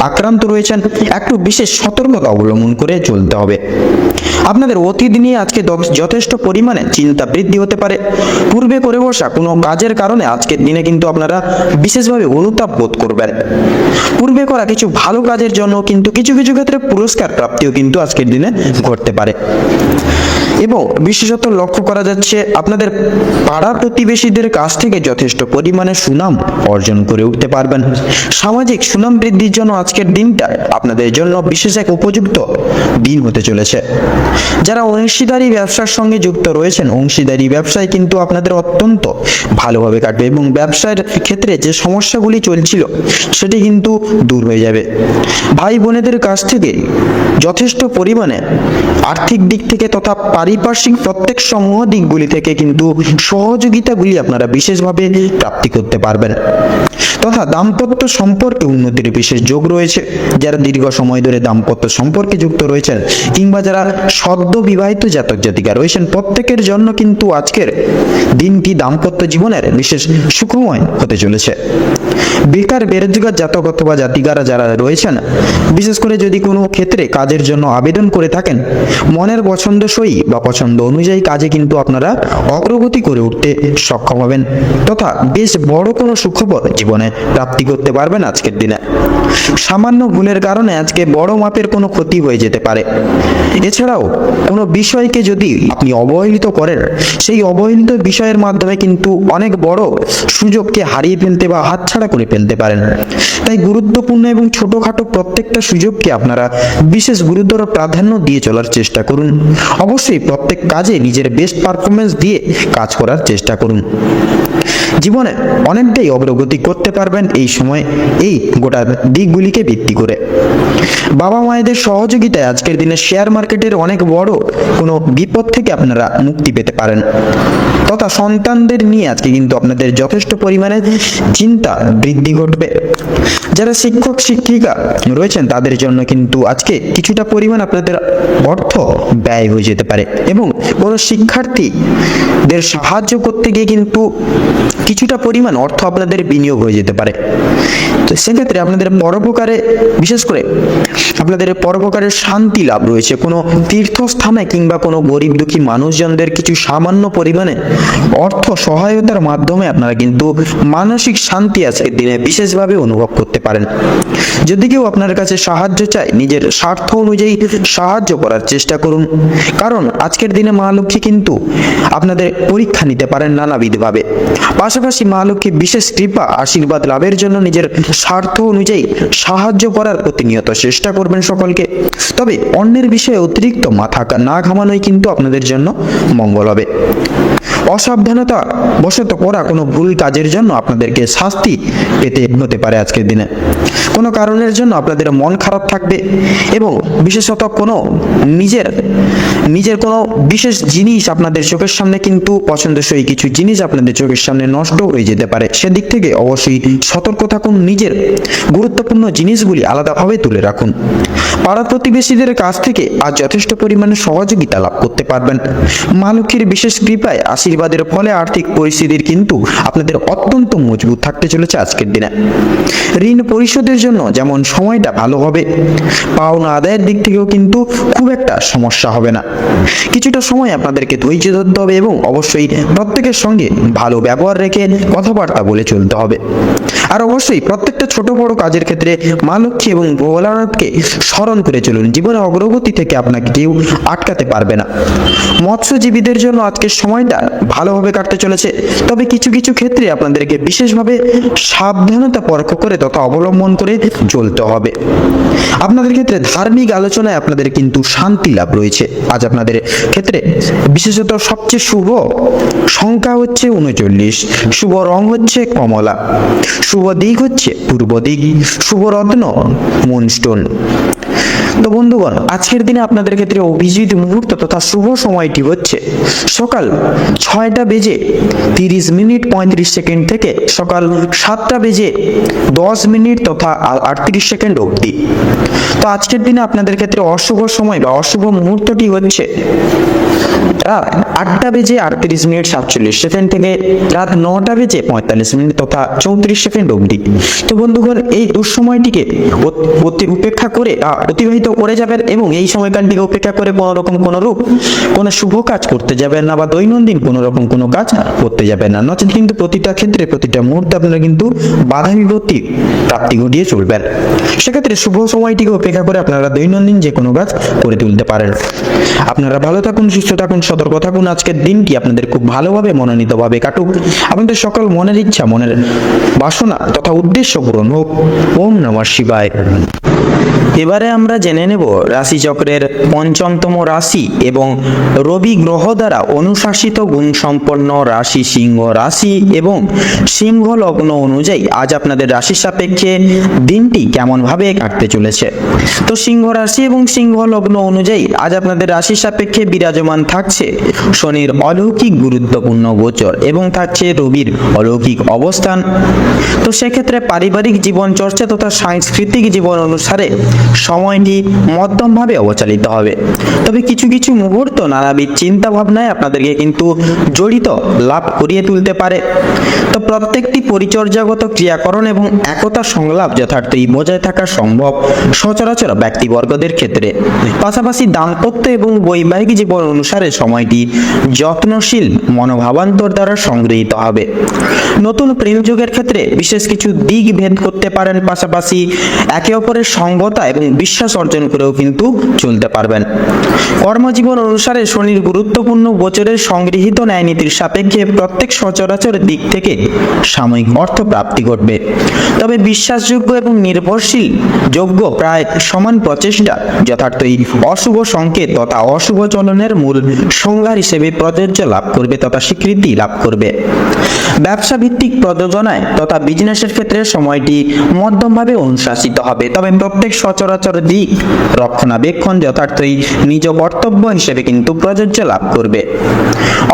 B: আক্রান্ত রয়েছেন, একটু বিশেষ সতর্কতা অবলম্বন করে চলতে হবে। আপনাদের অতীত নিয়ে আজকে যথেষ্ট পরিমাণে চিন্তা বৃদ্ধি হতে পারে। পূর্বে করে বসা কোনো কাজের কারণে আজকের দিনে কিন্তু আপনারা বিশেষভাবে অনুতাপ বোধ করবেন। পূর্বে করা কিছু ভালো কাজের জন্য কিন্তু কিছু কিছু ক্ষেত্রে পুরস্কার প্রাপ্তিও কিন্তু আজকের দিনে ঘটতে পারে। এবং বিশেষত লক্ষ্য করা যাচ্ছে আপনাদের পাড়া প্রতিবেশীদের কাছ থেকে যথেষ্ট পরিমাণে সুনাম অর্জন করে উঠতে পারবেন। সামাজিক সুনাম বৃদ্ধির জন্য আজকের দিনটা আপনাদের জন্য বিশেষ এক উপযুক্ত দিন হতে চলেছে। যারা অংশীদারি ব্যবসার সঙ্গে যুক্ত রয়েছেন, অংশীদারি ব্যবসায় কিন্তু আপনাদের অত্যন্ত ভালোভাবে কাটবে এবং ব্যবসার ক্ষেত্রে যে সমস্যাগুলি চলছিল সেটি কিন্তু দূর হয়ে যাবে। ভাই বোনেদের কাছ থেকে যথেষ্ট পরিমাণে আর্থিক দিক থেকে তথা পারিপার্শ্বিক প্রত্যেক সমূহ দিকগুলি থেকে কিন্তু সহযোগিতাগুলি আপনারা বিশেষভাবে প্রাপ্তি করতে পারবেন। তথা দাম্পত্য সম্পর্কে উন্নতির বিশেষ যোগ রয়েছে। যারা দীর্ঘ সময় ধরে দাম্পত্য সম্পর্কে যুক্ত রয়েছেন কিংবা যারা সদ্য বিবাহিত জাতক জাতিকা রয়েছেন, প্রত্যেকের জন্য কিন্তু আজকের দিনটি দাম্পত্য জীবনের বিশেষ সুখময় হতে চলেছে। বেকার বেরোজগার জাতক অথবা জাতিকারা যারা রয়েছেন, বিশেষ করে যদি কোনো ক্ষেত্রে কাজের জন্য আবেদন করে থাকেন, মনের পছন্দসই বা পছন্দ অনুযায়ী কাজে কিন্তু আপনারা অগ্রগতি করে উঠতে সক্ষম হবেন তথা বেশ বড় কোনো সুখবর জীবনে প্রাপ্তি করতে পারবেন আজকের দিনে। সামান্য ভুলের কারণে আজকে বড় মাপের কোনো ক্ষতি হয়ে যেতে পারে। এছাড়াও কোনো বিষয়কে যদি আপনি অবহেলিত করেন, সেই অবহেলিত বিষয়ের মাধ্যমে কিন্তু অনেক বড় সুযোগকে হারিয়ে ফেলতে বা হাতছাড়া করে ফেলতে পারেন। তাই গুরুত্বপূর্ণ এবং ছোটখাটো প্রত্যেকটা সুযোগকে আপনারা বিশেষ গুরুতর প্রাধান্য দিয়ে চলার চেষ্টা করুন। অবশ্যই প্রত্যেক কাজে নিজের বেস্ট পারফরমেন্স দিয়ে কাজ করার চেষ্টা করুন। জীবনে অনেকটাই অগ্রগতি করতে পারবেন এই সময় এই গোটা দিকগুলিকে ভিত্তি করে। বাবা মায়েদের সহযোগিতায় আজকের দিনে শেয়ার মার্কেটের অনেক বড় কোনো বিপদ থেকে আপনারা মুক্তি পেতে পারেন তথা সন্তানদের নিয়ে আজকে কিন্তু আপনাদের যথেষ্ট পরিমাণে চিন্তা বৃদ্ধি ঘটবে। যারা শিক্ষক শিক্ষিকা রয়েছেন তাদের জন্য কিন্তু আজকে কিছুটা পরিমাণ আপনাদের অর্থ ব্যয় হয়ে যেতে পারে এবং কোনো শিক্ষার্থীদের সাহায্য করতে গিয়ে কিন্তু কিছুটা পরিমাণ অর্থ আপনাদের বিনিয়োগ হয়ে যেতে পারে। তো সেক্ষেত্রে আপনাদের পরোপকারে, বিশেষ করে আপনাদের পরোপকারের শান্তি লাভ রয়েছে। কোনো তীর্থস্থানে কিংবা কোনো গরিব দুঃখী মানুষজনদের কিছু সামান্য পরিমাণে অর্থ সহায়তার মাধ্যমে আপনারা কিন্তু মানসিক শান্তি আজকের দিনে বিশেষভাবে অনুভব করতে পারেন। যদি কেউ আপনার কাছে সাহায্য চায়, নিজের স্বার্থ অনুযায়ী সাহায্য করার চেষ্টা করুন, কারণ আজকের দিনে মা লক্ষ্মী কিন্তু আপনাদের পরীক্ষা নিতে পারেন নানাবিধভাবে। পাশাপাশি মা লক্ষ্মী বিশেষ কৃপা আশীর্বাদ লাভের জন্য নিজের স্বার্থ অনুযায়ী সাহায্য করার প্রতিনিয়ত চেষ্টা করবেন সকলকে। তবে অন্যের বিষয়ে অতিরিক্ত মাথা না ঘামানোই কিন্তু আপনাদের জন্য মঙ্গল হবে। অসাবধানতা বশত করা কোনো ভুল কাজের জন্য আপনাদেরকে শাস্তি পেতে হতে পারে আজকের দিনে। কোনো কারণের জন্য আপনাদের মন খারাপ থাকবে এবং বিশেষত কোনো নিজের কোনো বিশেষ জিনিস আপনাদের চোখের সামনে কিন্তু পছন্দসই কিছু জিনিস আপনাদের চোখের সামনে নষ্ট হয়ে যেতে পারে। সেদিক থেকে অবশ্যই সতর্ক থাকুন। নিজের গুরুত্বপূর্ণ জিনিসগুলি আলাদাভাবে তুলে রাখুন। পাড়া প্রতিবেশীদের কাছ থেকে আজ যথেষ্ট পরিমাণে সহযোগিতা লাভ করতে পারবেন। মা লক্ষ্মীর বিশেষ কৃপায় আশীর্বাদের ফলে আর্থিক পরিস্থিতির কিন্তু আপনাদের অত্যন্ত মজবুত থাকতে চলেছে আজকের দিনে। ঋণ পরিশোধের জন্য যেমন সময়টা ভালো হবে, পাওনা আদায়ের দিক থেকেও কিন্তু খুব একটা সমস্যা হবে না। কিছুটা সময় আপনাদেরকে ধৈর্য ধরতে হবে এবং অবশ্যই প্রত্যেকের সঙ্গে ভালো ব্যবহার রেখে রেখে কথাবার্তা বলে চলতে হবে। আর অবশ্যই প্রত্যেকটা ছোট বড় কাজের ক্ষেত্রে মা লক্ষ্মী এবং ভোলানাথকে স্মরণ করে চলুন। জীবনে অগ্রগতি থেকে আপনাকে কেউ আটকাতে পারবে না। মৎস্যজীবীদের জন্য আজকের সময়টা ভালোভাবে কাটতে চলেছে, তবে কিছু কিছু ক্ষেত্রে আপনাদেরকে বিশেষভাবে সাবধানতা পরখ করে তথা অবলম্বন করে চলতে হবে। আপনাদের ক্ষেত্রে ধার্মিক আলোচনায় আপনাদের কিন্তু শান্তি লাভ রয়েছে। আজ আপনাদের ক্ষেত্রে বিশেষত সবচেয়ে শুভ সংখ্যা হচ্ছে 39, শুভ রং হচ্ছে কমলা, শুভ দিক হচ্ছে পূর্ব দিক, শুভ রত্ন মুনস্টোন। তো বন্ধুগণ, আজকের দিনে আপনাদের ক্ষেত্রে অভিজিৎ মুহূর্ত তথা শুভ সময়টি হচ্ছে সকাল 6:30 থেকে সকাল 7:10 তথা 38 অবধি। তো আজকের দিনে আপনাদের ক্ষেত্রে অশুভ সময় বা অশুভ মুহূর্তটি হচ্ছে রাত 8:38 থেকে রাত 9:45 তথা 34 অবধি। তো বন্ধুগণ, এই দুঃসময়টিকে উপেক্ষা করে অতিবাহিত করে যাবেন এবং এই সময়কালটিকে উপেক্ষা করে কোনো শুভ কাজ করতে যাবেন না বা দৈনন্দিন কোনো রকম কোনো কাজ করতে যাবেন না। নচেত কিন্তু প্রতিটা ক্ষেত্রে প্রতিটা মুহূর্তে আপনারা কিন্তু বাধা বিপত্তি প্রাপ্তি ঘটিয়ে চলবেন। সেক্ষেত্রে শুভ সময়টিকে উপেক্ষা করে আপনারা দৈনন্দিন যে কোনো কাজ করে তুলতে পারেন। আপনারা ভালো থাকুন, সুস্থ থাকুন, সতর্ক থাকুন। আজকের দিনটি আপনাদের খুব ভালোভাবে মনোনীতভাবে কাটুক। আপনাদের সকল মনের ইচ্ছা, মনের বাসনা তথা উদ্দেশ্য পূরণ হোক। ওম নমঃ শিবায়।
A: এবারে আমরা জেনে নেব রাশিচক্রের ৫ম রাশি এবং রবি গ্রহ দ্বারা অনুশাসিত গুণসম্পন্ন রাশি সিংহ রাশি এবং সিংহ লগ্ন অনুযায়ী আজ আপনাদের রাশির সাপেক্ষে দিনটি কেমনভাবে কাটতে চলেছে। তো সিংহ রাশি এবং সিংহ লগ্ন অনুযায়ী আজ আপনাদের রাশির সাপেক্ষে বিরাজমান থাকছে শনির অলৌকিক গুরুত্বপূর্ণ গোচর এবং থাকছে রবির অলৌকিক অবস্থান। তো সেক্ষেত্রে পারিবারিক জীবন চর্চা তথা সাংস্কৃতিক জীবন অনুসারে সময়টি মধ্যমভাবে অবচালিত হবে। তবে কিছু কিছু মুহূর্ত নানাবিধ চিন্তা ভাবনায় আপনাদেরকে কিন্তু জড়িত লাভ করিয়ে তুলতে পারে। তো প্রত্যেকটি পরিচর্যাগত ক্রিয়াকরণ এবং একতা সংলাপ যথার্থই বজায় থাকা সম্ভব সচরাচর ব্যক্তিবর্গদের ক্ষেত্রে। পাশাপাশি দাম্পত্য এবং বৈবাহিক জীবন অনুসারে সময়টি যত্নশীল মনোভাবান্তর দ্বারা সংগৃহীত হবে। নতুন প্রেম যুগের ক্ষেত্রে বিশেষ কিছু দিক ভেদ করতে পারেন, পাশাপাশি একে অপরের সঙ্গতা এবং বিশ্বাস অর্জন করেও কিন্তু চলতে পারবেন। কর্মজীবন অনুসারে শনির গুরুত্বপূর্ণ গোচরের সংগৃহীত ন্যায়নীতির সাপেক্ষে প্রত্যেক সচরাচর দিক থেকে সাময়িক অর্থ প্রাপ্তি ঘটবে। তবে বিশ্বাসযোগ্য এবং নির্ভরশীল যোগ্য প্রায় সমান প্রচেষ্টা যথার্থই অশুভ সংকেত তথা অশুভ চলনের মূল সংজ্ঞা হিসেবে প্রযোজ্য লাভ করবে তথা স্বীকৃতি লাভ করবে। ব্যবসা ভিত্তিক প্রযোজনায় তথা বিজনেসের ক্ষেত্রে সময়টি মধ্যমভাবে অনুশাসিত হবে। তবে প্রত্যেক সচরাচর দিক রক্ষণাবেক্ষণ যথার্থই নিজ কর্তব্য হিসেবে কিন্তু প্রযোজ্য লাভ করবে।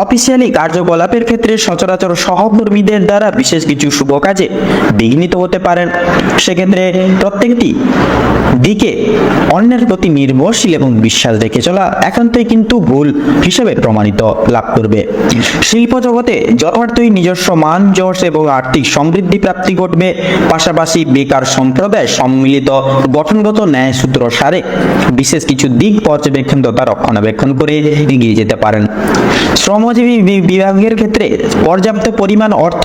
A: অফিসিয়ালি কার্যকলাপের ক্ষেত্রে সচরাচর সহকর্মীদের দ্বারা বিশেষ কিছু শুভ কাজে বিঘ্নিত হতে পারেন। সেক্ষেত্রে প্রত্যেকটি দিকে অন্যের প্রতি নির্ভরশীল এবং বিশ্বাস রেখে চলা একান্তই কিন্তু ভুল হিসেবে প্রমাণিত লাভ করবে। শিল্প জগতে যথার্থই নিজস্ব মান যশ এবং আর্থিক সমৃদ্ধি প্রাপ্তি ঘটবে। পাশাপাশি বেকার সম্প্রদায় সম্মিলিত গঠনগত ন্যায় সূত্র সারে বিশেষ কিছু দিক পর্যবেক্ষণ তথা রক্ষণাবেক্ষণ করে এগিয়ে যেতে পারেন। শ্রমজীবী বিভাগের ক্ষেত্রে পর্যাপ্ত পরিমাণ অর্থ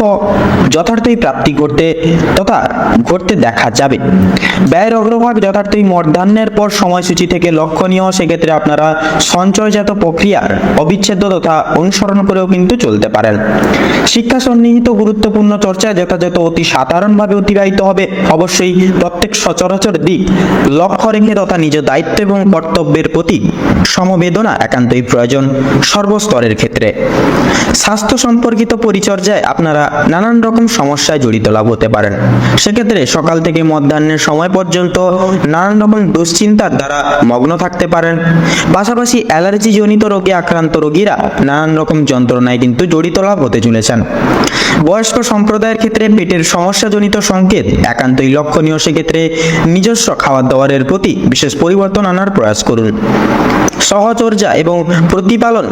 A: যথার্থই প্রাপ্তি ঘটতে দেখা যাবে। ব্যয়ের অগ্রভাগ যথার্থই মধ্যাহ্নের পর সময়সূচি থেকে লক্ষণীয়। সেক্ষেত্রে আপনারা সঞ্চয়জাত প্রক্রিয়ার অবিচ্ছেদ্য তথা অনুসরণ করেও কিন্তু চলতে পারেন। শিক্ষা সন্নিহিত গুরুত্বপূর্ণ চর্চায় যথাযথ অতি সাধারণভাবে অতিবাহিত হবে। অবশ্যই প্রত্যেক সচরাচর দিক লক্ষ্য রেখে তথা নিজ দায়িত্ব এবং কর্তব্যের প্রতি সমবেদনা একান্তই প্রয়োজন সর্বস্তরের ক্ষেত্রে। স্বাস্থ্য সম্পর্কিত পরিচর্যায় আপনারা নানান রকম সমস্যায় জড়িত লাভ হতে পারেন। সেক্ষেত্রে সকাল থেকে মধ্যাহ্নের সময় পর্যন্ত নানান রকম দুশ্চিন্তার দ্বারা মগ্ন থাকতে পারেন। পাশাপাশি অ্যালার্জি জনিত রোগে আক্রান্ত রোগীরা নানান রকম যন্ত্রণায় কিন্তু জড়িত লাভ হতে চলেছেন। বয়স্ক সম্প্রদায়ের ক্ষেত্রে পেটের সমস্যাজনিত সংকেত একান্তই লক্ষণীয়। সেক্ষেত্রে নিজস্ব খাবার দাবারের প্রতি
B: বিশেষ পরিবর্তন আনার প্রয়াস করুন। সহচর্যা এবং প্রতিপালন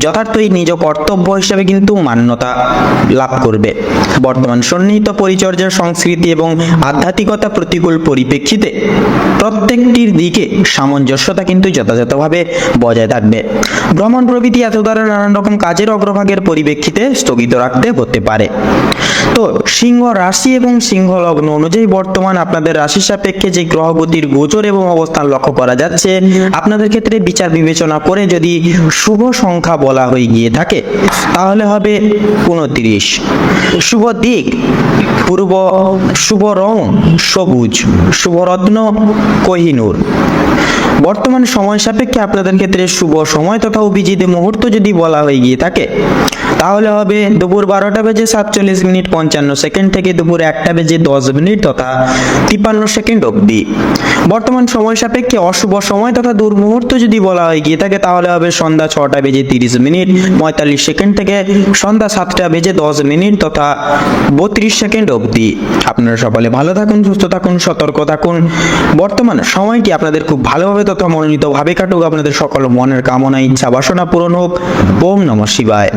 B: যথার্থই নিজ কর্তব্য হিসেবে কিন্তু মান্যতা লাভ করবে। বর্তমান সন্নিহিত পরিচর্যা, সংস্কৃতি এবং আধ্যাত্মিকতা প্রতিকূল পরিপ্রেক্ষিতে প্রত্যেকটির দিকে সামঞ্জস্যতা কিন্তু যথাযথভাবে বজায় থাকবে। ভ্রমণ প্রভৃতি এত দ্বারা নানান রকম কাজের অগ্রভাগের পরিপ্রেক্ষিতে স্থগিত রাখতে হতে পারে। তো সিংহ রাশি এবং সিংহ লগ্ন অনুযায়ী বর্তমান আপনাদের রাশি সাপেক্ষে যে গ্রহগতির গোচর এবং অবস্থান লক্ষ্য করা যাচ্ছে, আপনাদের ক্ষেত্রে বিচার বিবেচনা করে যদি শুভ সংখ্যা বলা হয়ে গিয়ে থাকে তাহলে হবে 29। শুভ দিক পূর্ব, শুভ রং সবুজ, শুভ রত্ন কোহিনূর। বর্তমান সময় সাপেক্ষে আপনাদের ক্ষেত্রে শুভ সময় তথা অভিজিৎ মুহূর্ত যদি বলা হয়ে গিয়ে থাকে তাহলে হবে দুপুর 12:47:55 থেকে দুপুর 1:10 তথা 53 অবধি। বর্তমান সময় সাপেক্ষে অশুভ সময় তথা দুর্মুহূর্ত যদি বলা হয় গিয়ে থাকে তাহলে হবে সন্ধ্যা 6:30:45 থেকে সন্ধ্যা 7:10 তথা 32 অবধি। আপনারা সকলে ভালো থাকুন, সুস্থ থাকুন, সতর্ক থাকুন। বর্তমান সময়টি আপনাদের খুব ভালোভাবে তথা মনোনীতভাবে কাটুক। আপনাদের সকল মনের কামনা, ইচ্ছা, বাসনা পূরণ হোক। ওম নমঃ শিবায়।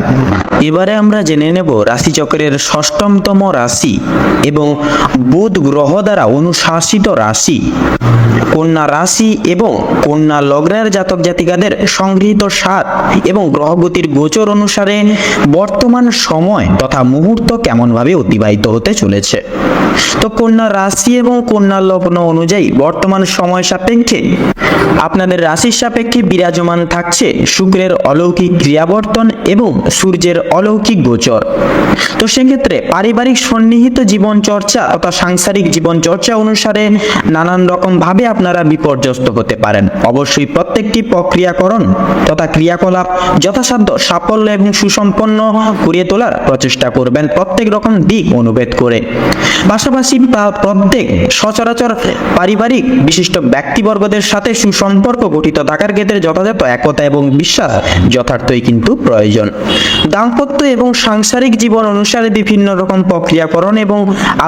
B: এবারে আমরা জেনে নেব রাশিচক্রের 6ম রাশি এবং বুধ গ্রহ দ্বারা অনুশাসিত রাশি কন্যা রাশি এবং কন্যা লগ্নের জাতক জাতিকাদের সংগৃহীত সাত এবং গ্রহগতির গোচর অনুসারে বর্তমান সময় তথা মুহূর্ত কেমনভাবে অতিবাহিত হতে চলেছে। তো কন্যা রাশি এবং কন্যা লগ্ন অনুযায়ী বর্তমান সময় সাপেক্ষে আপনাদের রাশির সাপেক্ষে বিরাজমান থাকছে শুক্রের অলৌকিক ক্রিয়াবর্তন এবং সূর্যের অলৌকিক গোচর। তো সেক্ষেত্রে পারিবারিক সন্নিহিত জীবন চর্চা তথা সাংসারিক জীবন চর্চা অনুসারে নানান রকম ভাবে আপনারা বিপর্যস্ত হতে পারেন। অবশ্যই প্রত্যেকটি প্রক্রিয়াকরণ তথা ক্রিয়াকলাপ যথাসাধ্য সাফল্য এবং সুসম্পন্ন করিয়ে তোলার প্রচেষ্টা করবেন, প্রত্যেক রকম দিক অনুভেদ করে। পাশাপাশি প্রত্যেক সচরাচর পারিবারিক বিশিষ্ট ব্যক্তিবর্গদের সাথে সুসম্পর্ক গঠিত থাকার ক্ষেত্রে যথাযথ একতা এবং বিশ্বাস যথার্থই কিন্তু প্রয়োজন। দাম্পত্য এবং সাংসারিক জীবন অনুসারে বিভিন্ন রকম প্রক্রিয়াকরণ এবং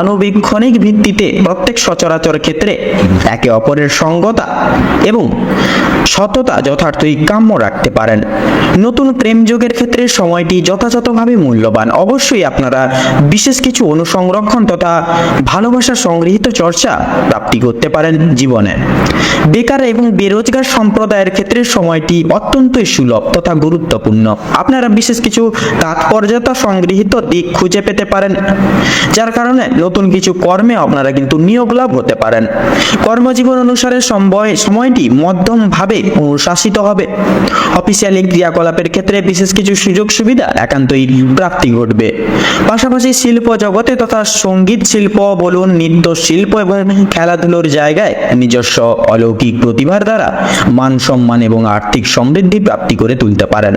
B: আনুবীক্ষণিক ভিত্তিতে প্রত্যেক সচরাচর ক্ষেত্রে একে অপরের সঙ্গতা এবং সততা যথার্থই কাম্য রাখতে পারেন। নতুন প্রেম যোগের ক্ষেত্রে সময়টি যথাযথভাবে মূল্যবান। অবশ্যই আপনারা বিশেষ কিছু অনুসংরক্ষণ তথা ভালোবাসা সংগৃহীত চর্চা প্রাপ্তি করতে পারেন জীবনে। বেকার এবং বেরোজগার সম্প্রদায়ের ক্ষেত্রে সময়টি অত্যন্তই সুলভ তথা গুরুত্বপূর্ণ। আপনারা বিশেষ কিছু তাৎপর্যতা সংগৃহীত দিক খুঁজে পেতে পারেন, যার কারণে নতুন কিছু কর্মে আপনারা কিন্তু নিয়োগ লাভ হতে পারেন। কর্মজীবন অনুসারে সময়টি মধ্যমভাবে অনুশাসিত হবে। অফিসিয়ালি ক্রিয়াকলাপের ক্ষেত্রে বিশেষ কিছু সুযোগ সুবিধা একান্তই প্রাপ্তি ঘটবে। পাশাপাশি শিল্প জগতে তথা সঙ্গীত শিল্প বলুন, নৃত্য শিল্প এবং খেলাধুলোর জায়গায় নিজস্ব অলৌকিক প্রতিভার দ্বারা মান সম্মান এবং আর্থিক সমৃদ্ধি প্রাপ্তি করে তুলতে পারেন।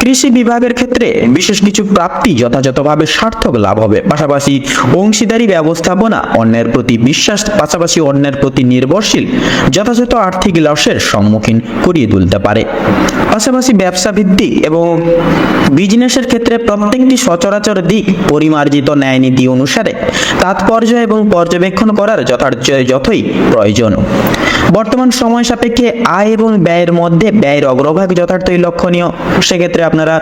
B: কৃষি বিভাগের ক্ষেত্রে বিশেষ কিছু প্রাপ্তি যথাযথভাবে সার্থক লাভ হবে। পাশাপাশি অংশীদারি ব্যবস্থাপনা, অন্যের প্রতি বিশ্বাস, পাশাপাশি অন্যের প্রতি নির্ভরশীল যথাযথ আর্থিক লসের সম্মুখীন করিয়ে তুলতে পারে। পাশাপাশি ব্যবসা ভিত্তিক এবং বিজনেসের ক্ষেত্রে প্রত্যেকটি সচরাচর দিক পরিমার্জিত ন্যায় নীতি অনুসারে তাৎপর্য এবং পর্যবেক্ষণ করার যথই প্রয়োজন। বর্তমান সময় সাপেক্ষে আয় এবং ব্যয়ের মধ্যে ব্যয়ের অগ্রভাগ যথার্থই লক্ষণীয়। সেক্ষেত্রে আপনারা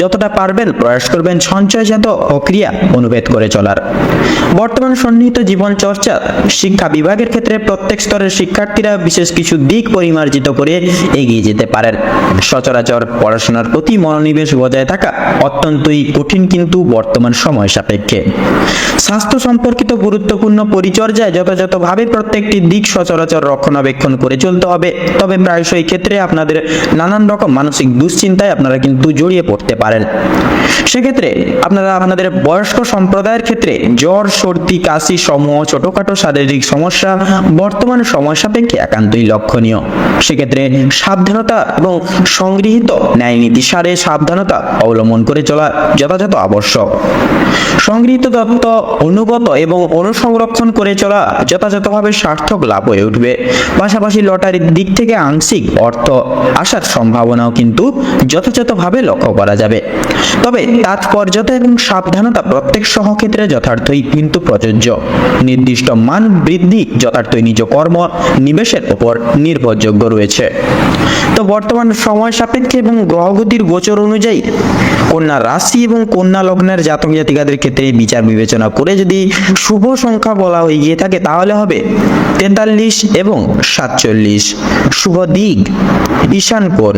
B: যতটা পারবেন প্রয়াস করবেন সঞ্চয়জাত প্রক্রিয়া অনুভেদ করে চলার। বর্তমান সন্নিহিত জীবন চর্চা শিক্ষা বিভাগের ক্ষেত্রে প্রত্যেক স্তরের শিক্ষার্থীরা বিশেষ কিছু দিক পরিমার্জিত করে এগিয়ে যেতে পারেন। সচরাচর পড়াশোনার প্রতি মনোনিবেশ বজায় থাকা অত্যন্তই কঠিন কিন্তু বর্তমান সময় সাপেক্ষে। স্বাস্থ্য সম্পর্কিত গুরুত্বপূর্ণ পরিচর্যায় যথাযথভাবে প্রত্যেকটি দিক সচরাচর রক্ষণাবেক্ষণ করে চলতে হবে। তবে প্রায়শই ক্ষেত্রে আপনাদের নানান রকম মানসিক দুশ্চিন্তায় আপনারা কিন্তু জড়িয়ে পড়তে পারেন। সেক্ষেত্রে আপনারা আপনাদের বয়স্ক সম্প্রদায়ের ক্ষেত্রে জ্বর, সর্দি, কাশি সমূহ ছোটখাটো শারীরিক সমস্যা বর্তমান সময় সাপেক্ষে একান্তই লক্ষণীয়। সেক্ষেত্রে সাবধানতা এবং সংগৃহীত ন্যায় নীতি সারে সাবধানতা অবলম্বন করে চলা যথাযথ আবশ্যক। সংগৃহীত তত্ত্ব অনুগত এবং অনুসংরক্ষণ করে চলা যথাযথভাবে সার্থক লাভ হয়ে উঠবে। পাশাপাশি লটারির দিক থেকে আংশিক অর্থ আসার সম্ভাবনাও কিন্তু যথাযথভাবে লক্ষ্য করা যাবে। তবে তাৎপর্যতা এবং সাবধানতা প্রত্যেক সহক্ষেত্রে যথার্থই কিন্তু প্রযোজ্য। নির্দিষ্ট মান বৃদ্ধি যথার্থই নিজ কর্ম নিবেশের উপর নির্ভরযোগ্য রয়েছে। তো বর্তমান সময় সাপেক্ষে এবং গ্রহগতির গোচর অনুযায়ী কন্যা রাশি এবং কন্যা লগ্নের জাতক জাতিকাদের ক্ষেত্রে বিচার বিবেচনা করে যদি শুভ সংখ্যা বলা হয়ে গিয়ে থাকে তাহলে হবে 43 এবং 47। শুভ দিক ঈশান কোণ,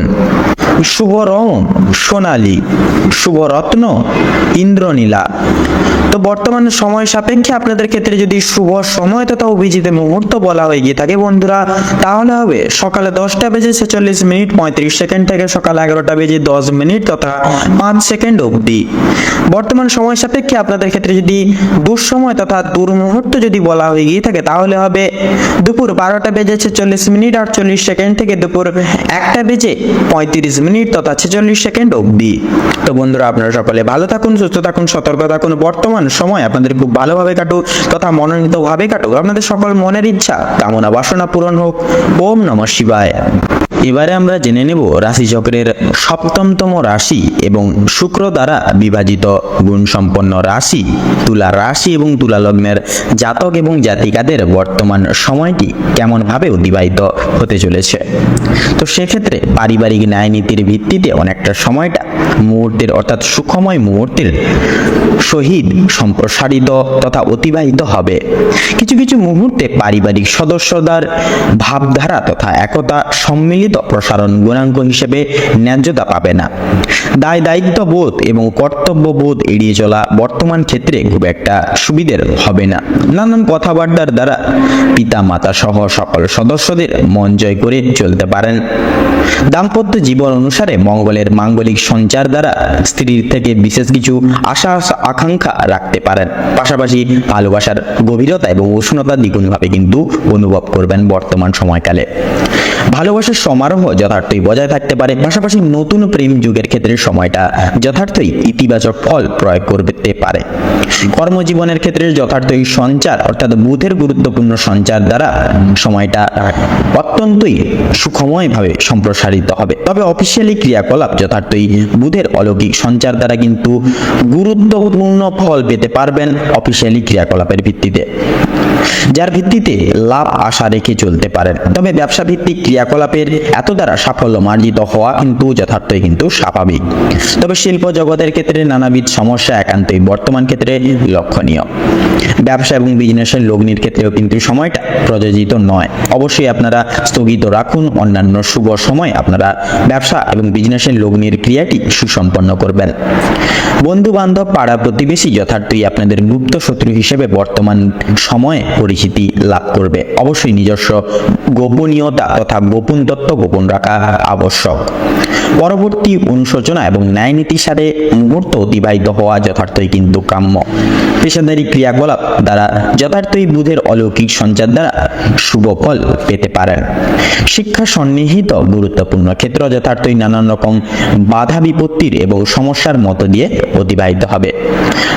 B: শুভ রং সোনালী, শুভ রত্ন ইন্দ্রনীলা। তো বর্তমান সময় সাপেক্ষে আপনাদের ক্ষেত্রে যদি শুভ সময় তথা অভিজিৎ মুহূর্ত বলা হয়ে গিয়ে থাকে বন্ধুরা তাহলে হবে সকালে 10টা বেজে 46 মিনিট 35 সেকেন্ড থেকে সকাল 11টা বেজে 10 মিনিট তথা 5 সেকেন্ড অবধি। বর্তমান সময় সাপেক্ষে আপনাদের ক্ষেত্রে যদি দুঃসময় তথা দুর্মুহূর্ত যদি বলা হয়ে গিয়ে থাকে তাহলে হবে দুপুর 12টা বেজে 46 মিনিট 48 সেকেন্ড থেকে দুপুর 1টা বেজে 35 মিনিট তথা 46 সেকেন্ড অবধি। তো বন্ধুরা আপনারা সকলে ভালো থাকুন, সুস্থ থাকুন, সতর্ক থাকুন। বর্তমান সময় আপনাদের খুব ভালোভাবে কাটুক তথা মনোনীতভাবে কাটুক। আপনাদের সকল মনের ইচ্ছা কামনা বাসনা পূরণ হোক। ওম নমঃ শিবায়। এবারে আমরা জেনে নেব রাশিচক্রের সপ্তমতম রাশি এবং শুক্র দ্বারা বিভাজিত গুণসম্পন্ন রাশি তুলা রাশি এবং তুলা লগ্নের জাতক এবং জাতিকাদের বর্তমান সময়টি কেমনভাবে অতিবাহিত হতে চলেছে। তো সেক্ষেত্রে পারিবারিক ন্যায় নীতির ভিত্তিতে অনেকটা সময়টা মুহূর্তের অর্থাৎ সুখময় মুহূর্তের সহিত সম্প্রসারিত তথা অতিবাহিত হবে। কিছু কিছু মুহূর্তে পারিবারিক সদস্যদের ভাবধারা তথা একতা সম্মিলিত প্রসারণ গুণাঙ্ক হিসেবে ন্যায্যতা পাবে না। দায় দায়িত্ব বোধ এবং কর্তব্য বোধ এড়িয়ে চলা বর্তমান ক্ষেত্রে খুব একটা সুবিধের হবে না। নানান কথাবার্তার দ্বারা পিতা মাতা সহ সকল সদস্যদের মন জয় করে চলতে পারেন। দাম্পত্য জীবন অনুসারে মঙ্গলের মাঙ্গলিক সঞ্চার দ্বারা স্ত্রীর থেকে বিশেষ কিছু আশা আকাঙ্ক্ষা রাখতে পারেন। পাশাপাশি ভালোবাসার গভীরতা এবং উষ্ণতা দ্বিগুণভাবে কিন্তু অনুভব করবেন বর্তমান সময়কালে। ভালোবাসার সমারোহ যথার্থই বজায় থাকতে পারে। পাশাপাশি নতুন প্রেম যুগের ক্ষেত্রে সময়টা যথার্থই ইতিবাচক ফল প্রয়োগ করতে পারে। কর্মজীবনের ক্ষেত্রে যথার্থই সঞ্চার অর্থাৎ বুধের গুরুত্বপূর্ণ সঞ্চার দ্বারা সময়টা অত্যন্তই সুখময়ভাবে সম্প্রসারিত হবে। তবে অফিসিয়ালি ক্রিয়াকলাপ যথার্থই বুধের অলৌকিক সঞ্চার দ্বারা কিন্তু গুরুত্বপূর্ণ ফল পেতে পারবেন অফিসিয়ালি ক্রিয়াকলাপের ভিত্তিতে, যার ভিত্তিতে লাভ আশা রেখে চলতে পারেন। তবে ব্যবসা ভিত্তিক ক্রিয়াকলাপের এত দ্বারা সাফল্য মার্জিত হওয়া কিন্তু যথার্থই কিন্তু স্বাভাবিক। তবে শিল্প জগতের ক্ষেত্রে নানাবিধ সমস্যা একান্তই বর্তমান ক্ষেত্রে লক্ষণীয়। ব্যবসা এবং বিজনেসের লগ্নির ক্ষেত্রেও কিন্তু সময়টা প্রযোজিত নয়। অবশ্যই আপনারা স্থগিত রাখুন। অন্যান্য শুভ সময় আপনারা ব্যবসা এবং বিজনেসের লগ্নির ক্রিয়াটি সুসম্পন্ন করবেন। বন্ধু বান্ধব পাড়া প্রতিবেশী যথার্থই আপনাদের গুপ্ত শত্রু হিসেবে বর্তমান সময়ে পরিচিতি লাভ করবে। অবশ্যই নিজস্ব গোপনীয়তা তথা গোপন তত্ত্ব গোপন রাখা আবশ্যক। পরবর্তী অনুশোচনা এবং ন্যায় নীতির সাথে মুহূর্ত অতিবাহিত হওয়া যথার্থই কিন্তু কাম্য। পেশাদারী ক্রিয়াকলাপ দ্বারা যথার্থই বুধের অলৌকিক সঞ্চার দ্বারা শুভ ফল পেতে পারেন। শিক্ষা সন্নিহিত গুরুত্বপূর্ণ ক্ষেত্র যথার্থই নানান রকম বাধা বিপত্তির এবং সমস্যার মধ্য দিয়ে অতিবাহিত হবে।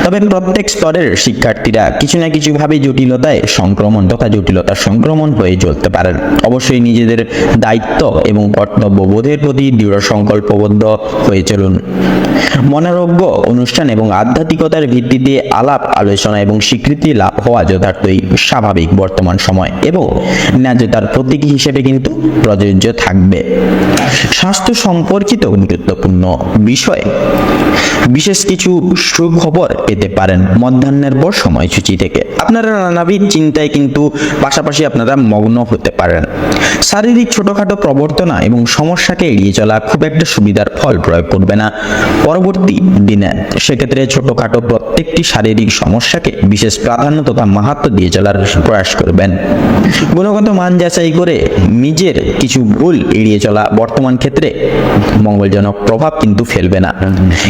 B: তবে প্রত্যেক স্তরের শিক্ষার্থীরা কিছু না কিছু ভাবে জটিলতায় সংক্রমণ তথা জটিলতার সংক্রমণ হয়ে চলতে পারেন। অবশ্যই নিজেদের দায়িত্ব এবং কর্তব্য বোধের প্রতি দৃঢ় সংকল্পবদ্ধ হয়ে চলুন। মনোরোগ্য অনুষ্ঠান এবং আধ্যাত্মিকতার ভিত্তিতে আলাপ আলোচনা এবং স্বীকৃতি লাভ হওয়া যথার্থই স্বাভাবিক বর্তমান সময় এবং ন্যায্যতার প্রতীক হিসেবে কিন্তু প্রযোজ্য থাকবে। স্বাস্থ্য সম্পর্কিত গুরুত্বপূর্ণ বিষয় বিশেষ কিছু সুখবর পেতে পারেন মধ্যাহ্নের পর সময়সূচি থেকে। আপনারা নানাবিধ চিন্তায় কিন্তু পাশাপাশি আপনারা মগ্ন হতে পারেন। শারীরিক ছোটখাটো প্রবর্তনা এবং সমস্যাকে এড়িয়ে চলা খুব একটা সুবিধার ফল প্রয়োগ করবে না পরবর্তী দিনে। সেক্ষেত্রে ছোটখাটো প্রত্যেকটি শারীরিক সমস্যাকে বিশেষ প্রাধান্য তথা মাহাত্ম্য দিয়ে চলার প্রয়াস করবেন। গুণগত মান যাচাই করে নিজের কিছু ভুল এড়িয়ে চলা বর্তমান ক্ষেত্রে মঙ্গলজনক প্রভাব কিন্তু ফেলবে না।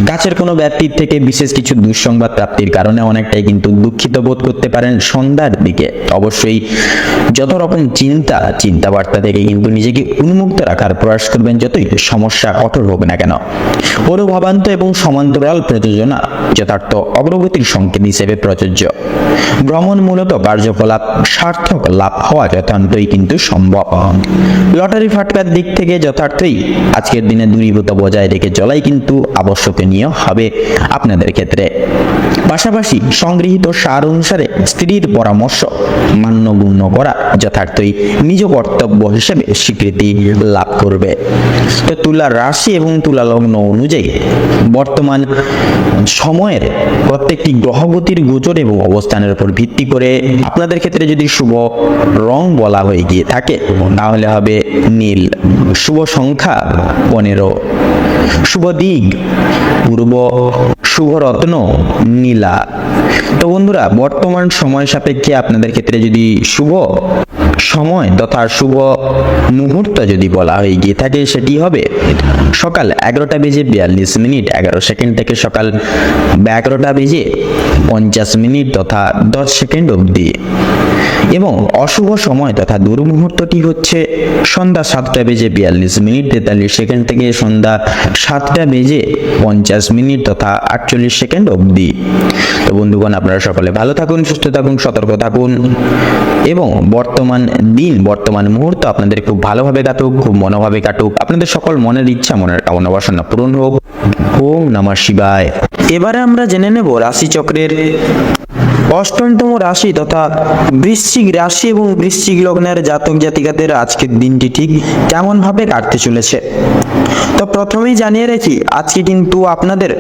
B: কাছের কোনো ব্যক্তির থেকে বিশেষ কিছু দুঃসংবাদ প্রাপ্তির কারণে অনেকটাই কিন্তু দুঃখিত বোধ করতে পারেন সন্ধ্যার দিকে। অবশ্যই যত রকম চিন্তাবার্তা থেকে কিন্তু নিজেকে উন্মুক্ত রাখার প্রয়াস করবেন, যতই সমস্যা কঠোর হোক না কেন। পূর্বভাবান্ত এবং সমান্তরাল প্রযোজনা যথার্থ অগ্রগতির সংকেত হিসেবে প্রযোজ্য। ভ্রমণ মূলত কার্যকলাপ সার্থক লাভ হওয়া যথার্থই কিন্তু সম্ভব। লটারি ফাটকার দিক থেকে যথার্থই আজকের দিনে দূরীভূত বজায় রেখে চলাই কিন্তু আবশ্যকীয় হবে আপনাদের ক্ষেত্রে। পাশাপাশি সংগৃহীত সার অনুসারে স্ত্রীর পরামর্শ মান্যগুণ্য করা যথার্থই নিজ কর্তব্য হিসেবে স্বীকৃতি লাভ করবে। তো তুলা রাশি এবং তুলা লগ্ন অনুযায়ী বর্তমান সময়ের প্রত্যেকটি গ্রহগতির গোচর এবং অবস্থানের উপর ভিত্তি করে আপনাদের ক্ষেত্রে যদি শুভ রং বলা হয়ে গিয়ে থাকে তাহলে হবে নীল। শুভ সংখ্যা 15, শুভ দিক পূর্ব, শুভ রত্ন নীলা। তো বন্ধুরা, বর্তমান সময় সাপেক্ষে আপনাদের ক্ষেত্রে যদি শুভ সময় তথা শুভ মুহূর্ত যদি বলা হয়ে গিয়ে থাকে সেটি হবে সকাল 11:42 থেকে সকাল 11:50 তথা 10 অবধি, এবং অশুভ সময় তথা দুর্মুহূর্তটি হচ্ছে সন্ধ্যা 7:42 থেকে সন্ধ্যা 7:50 তথা 48 অবধি। তো বন্ধুগণ, আপনারা সকলে ভালো থাকুন, সুস্থ থাকুন, সতর্ক থাকুন এবং বর্তমান মুহূর্ত আপনাদের খুব ভালোভাবে কাটুক, খুব মনোভাবে কাটুক। আপনাদের সকল মনের ইচ্ছা, মনের কামনা বাসনা পূরণ হোক। ওম নমঃ শিবায়। এবারে আমরা জেনে নেব রাশিচক্রের অষ্টমতম রাশি তথা বৃশ্চিক রাশি এবং বৃশ্চিক লগ্নের জাতক জাতিকাদের আজকের দিনটি ঠিক কেমন ভাবে কাটতে চলেছে। তো প্রথমেই জানিয়ে রাখি, আজকে কিন্তু আপনাদের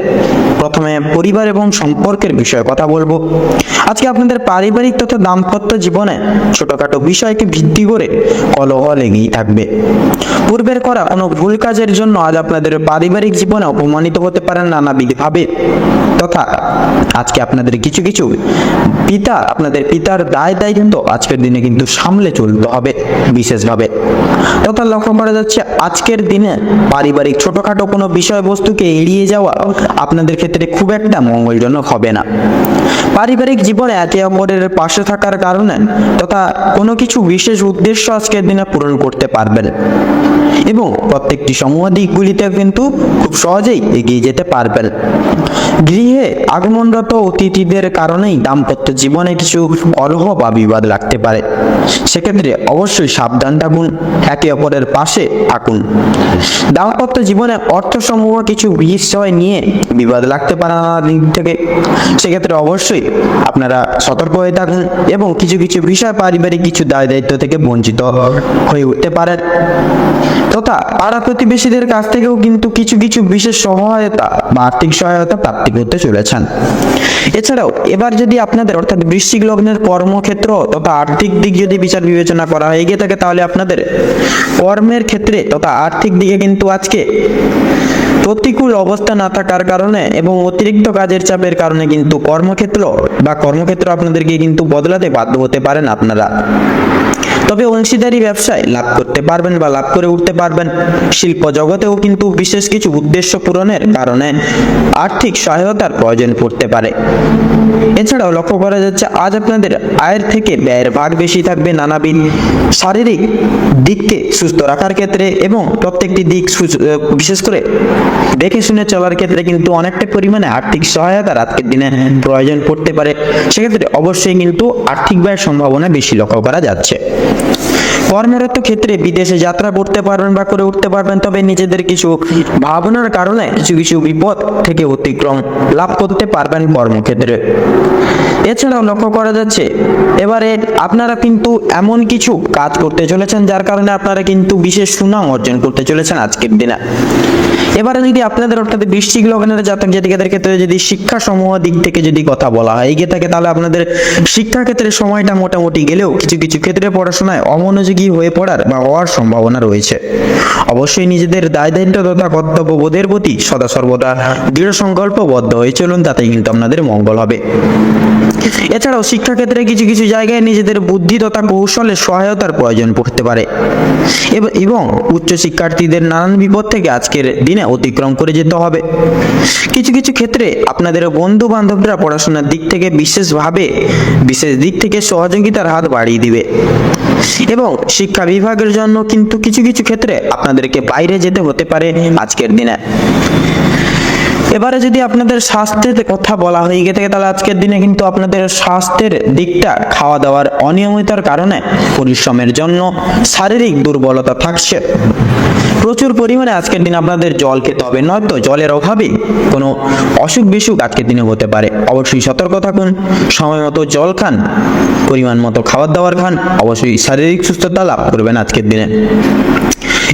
B: প্রথমে পরিবার এবং সম্পর্কের বিষয়ে কথা বলবো। আজকে আপনাদের পারিবারিক তথা দাম্পত্য জীবনে ছোটখাটো বিষয়কে ভিত্তি করে কলহ লেগেই থাকবে। পূর্বের করা কোনো ভুল কাজের জন্য আজ আপনাদের পারিবারিক জীবনে অপমানিত হতে পারেন নানাবিধ ভাবে, তথা আজকে আপনাদের কিছু আপনাদের পিতার দায় কিন্তু আজকের দিনে কিন্তু সামলে চলতে হবে বিশেষভাবে। তথা লক্ষ্য করা যাচ্ছে আজকের দিনে পারিবারিক ছোটখাটো কোনো বিষয়বস্তুকে এড়িয়ে যাওয়া আপনাদের ক্ষেত্রে খুব একটা মঙ্গলজনক হবে না। পারিবারিক জীবনে একে অপরের পাশে থাকার কারণে তথা কোনো কিছু বিশেষ উদ্দেশ্য আজকের দিনে পূরণ করতে পারবেন এবং প্রত্যেকটি সমূহ দিকগুলিতে কিন্তু খুব সহজেই এগিয়ে যেতে পারবেন। গৃহে আগমনরত অতিথিদের কারণেই দাম্পত্য জীবনে কিছু কলহ বা বিবাদ লাগতে পারে। সেক্ষেত্রে অবশ্যই সাবধান থাকুন, একে অপরের পাশে থাকুন। দাম্পত্য জীবনে অর্থসমূহ কিছু বিষয় নিয়ে বিবাদ লাগতে পারে নানা দিক থেকে। সেক্ষেত্রে অবশ্যই আপনারা সতর্ক হয়ে থাকুন এবং কিছু বিষয় পারিবারিক কিছু দায় দায়িত্ব থেকে বঞ্চিত হয়ে উঠতে পারেন। তথা পাড়া প্রতিবেশীদের কাছ থেকেও কিন্তু কিছু বিশেষ সহায়তা বা আর্থিক সহায়তা প্রাপ্তি করতে চলেছেন। এছাড়াও এবার যদি আপনাদের অর্থাৎ বৃশ্চিক লগ্নের কর্মক্ষেত্র তথা আর্থিক দিক যদি বিচার বিবেচনা করা হয়ে গিয়ে থাকে তাহলে আপনাদের কর্মের ক্ষেত্রে তথা আর্থিক দিকে কিন্তু আজকে প্রতিকূল অবস্থা না থাকার কারণে এবং অতিরিক্ত কাজের চাপের কারণে কিন্তু কর্মক্ষেত্র আপনাদেরকে কিন্তু বদলাতে বাধ্য হতে পারেন আপনারা। তবে অংশীদারি ব্যবসায় লাভ করতে পারবেন বা লাভ করে উঠতে পারবেন। শিল্প জগতেও কিন্তু বিশেষ কিছু উদ্দেশ্য পূরণের কারণে আর্থিক সহায়তার প্রয়োজন পড়তে পারে। এছাড়াও লক্ষ্য করা যাচ্ছে আজ আপনাদের আয়ের থেকে ব্যয়ের ভাগ বেশি থাকবে নানাবিধ শারীরিক দিককে সুস্থ রাখার ক্ষেত্রে এবং প্রত্যেকটি দিক বিশেষ করে দেখে শুনে চলার ক্ষেত্রে কিন্তু অনেকটা পরিমাণে আর্থিক সহায়তার আজকের দিনে প্রয়োজন পড়তে পারে। সেক্ষেত্রে অবশ্যই কিন্তু আর্থিক ব্যয়ের সম্ভাবনা বেশি লক্ষ্য করা যাচ্ছে। কর্মরত ক্ষেত্রে বিদেশে যাত্রা করতে পারবেন বা করে উঠতে পারবেন, তবে নিজেদের কিছু ভাবনার কারণে কিছু বিপদ থেকে অতিক্রম লাভ করতে পারবেন কর্মক্ষেত্রে। এছাড়াও লক্ষ্য করা যাচ্ছে এবারে আপনারা কিন্তু এমন কিছু কাজ করতে চলেছেন যার কারণে আপনারা কিন্তু বিশেষ সুনাম অর্জন করতে চলেছেন আজকের দিনে। এবারে যদি আপনাদের অর্থাৎ বৃশ্চিক লগ্নের জাতক জাতিকাদের ক্ষেত্রে যদি শিক্ষা সমূহ দিক থেকে যদি কথা বলা হয় এগিয়ে থাকে তাহলে আপনাদের শিক্ষা ক্ষেত্রে সময়টা মোটামুটি গেলেও কিছু ক্ষেত্রে পড়াশোনায় অমনোযোগী হয়ে পড়ার বা হওয়ার সম্ভাবনা রয়েছে। অবশ্যই নিজেদের দায় দায়িত্ব তথা কর্তব্যবোধের প্রতি সদা সর্বদা দৃঢ় সংকল্পবদ্ধ হয়ে চলুন, তাতে কিন্তু আপনাদের মঙ্গল হবে। এছাড়াও শিক্ষাক্ষেত্রে কিছু কিছু জায়গায় নিজেদের বুদ্ধি তথা কৌশলের সহায়তার প্রয়োজন পড়তে পারে এবং উচ্চ শিক্ষার্থীদের নানান বিপদ থেকে আজকের দিনে অতিক্রম করে যেতে হবে। কিছু কিছু ক্ষেত্রে আপনাদের বন্ধু বান্ধবরা পড়াশোনার দিক থেকে বিশেষ দিক থেকে সহযোগিতার হাত বাড়িয়ে দিবে এবং শিক্ষা বিভাগের জন্য কিন্তু কিছু কিছু ক্ষেত্রে আপনাদেরকে বাইরে যেতে হতে পারে আজকের দিনে। এবারে যদি আপনাদের স্বাস্থ্যের কথা বলা হয়ে গিয়ে থাকে, তাহলে আজকের দিনে কিন্তু আপনাদের স্বাস্থ্যের দিকটা খাওয়া দাওয়ার অনিয়মিতার কারণে পরিশ্রমের জন্য শারীরিক দুর্বলতা থাকছে। প্রচুর পরিমাণে আজকের দিনে আপনাদের জল খেতে হবে, নয়তো জলের অভাবে কোনো অসুখ বিসুখ আজকের দিনে হতে পারে। অবশ্যই সতর্ক থাকুন, সময় মতো জল খান, পরিমাণ মতো খাবার দাবার খান, অবশ্যই শারীরিক সুস্থতা লাভ করবেন আজকের দিনে।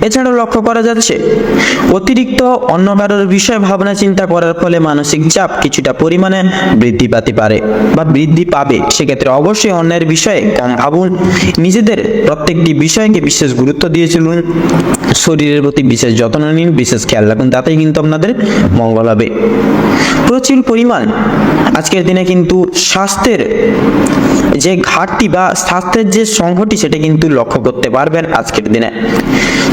B: এছাড়াও লক্ষ্য করা যাচ্ছে অতিরিক্ত অন্য কারোর বিষয়ে ভাবনা চিন্তা করার ফলে মানসিক চাপ কিছুটা পরিমাণে বৃদ্ধি পাবে। সেক্ষেত্রে অবশ্যই অন্যের বিষয়ে কম ভাবুন, নিজেদের প্রত্যেকটি বিষয়কে বিশেষ গুরুত্ব দিয়ে চলুন, শরীরের প্রতি বিশেষ যত্ন নিন, বিশেষ খেয়াল রাখুন, তাতেই কিন্তু আপনাদের মঙ্গল হবে। প্রচুর পরিমাণ আজকের দিনে কিন্তু স্বাস্থ্যের যে ঘাটতি বা স্বাস্থ্যের যে সংকটটি সেটা কিন্তু লক্ষ্য করতে পারবেন আজকের দিনে।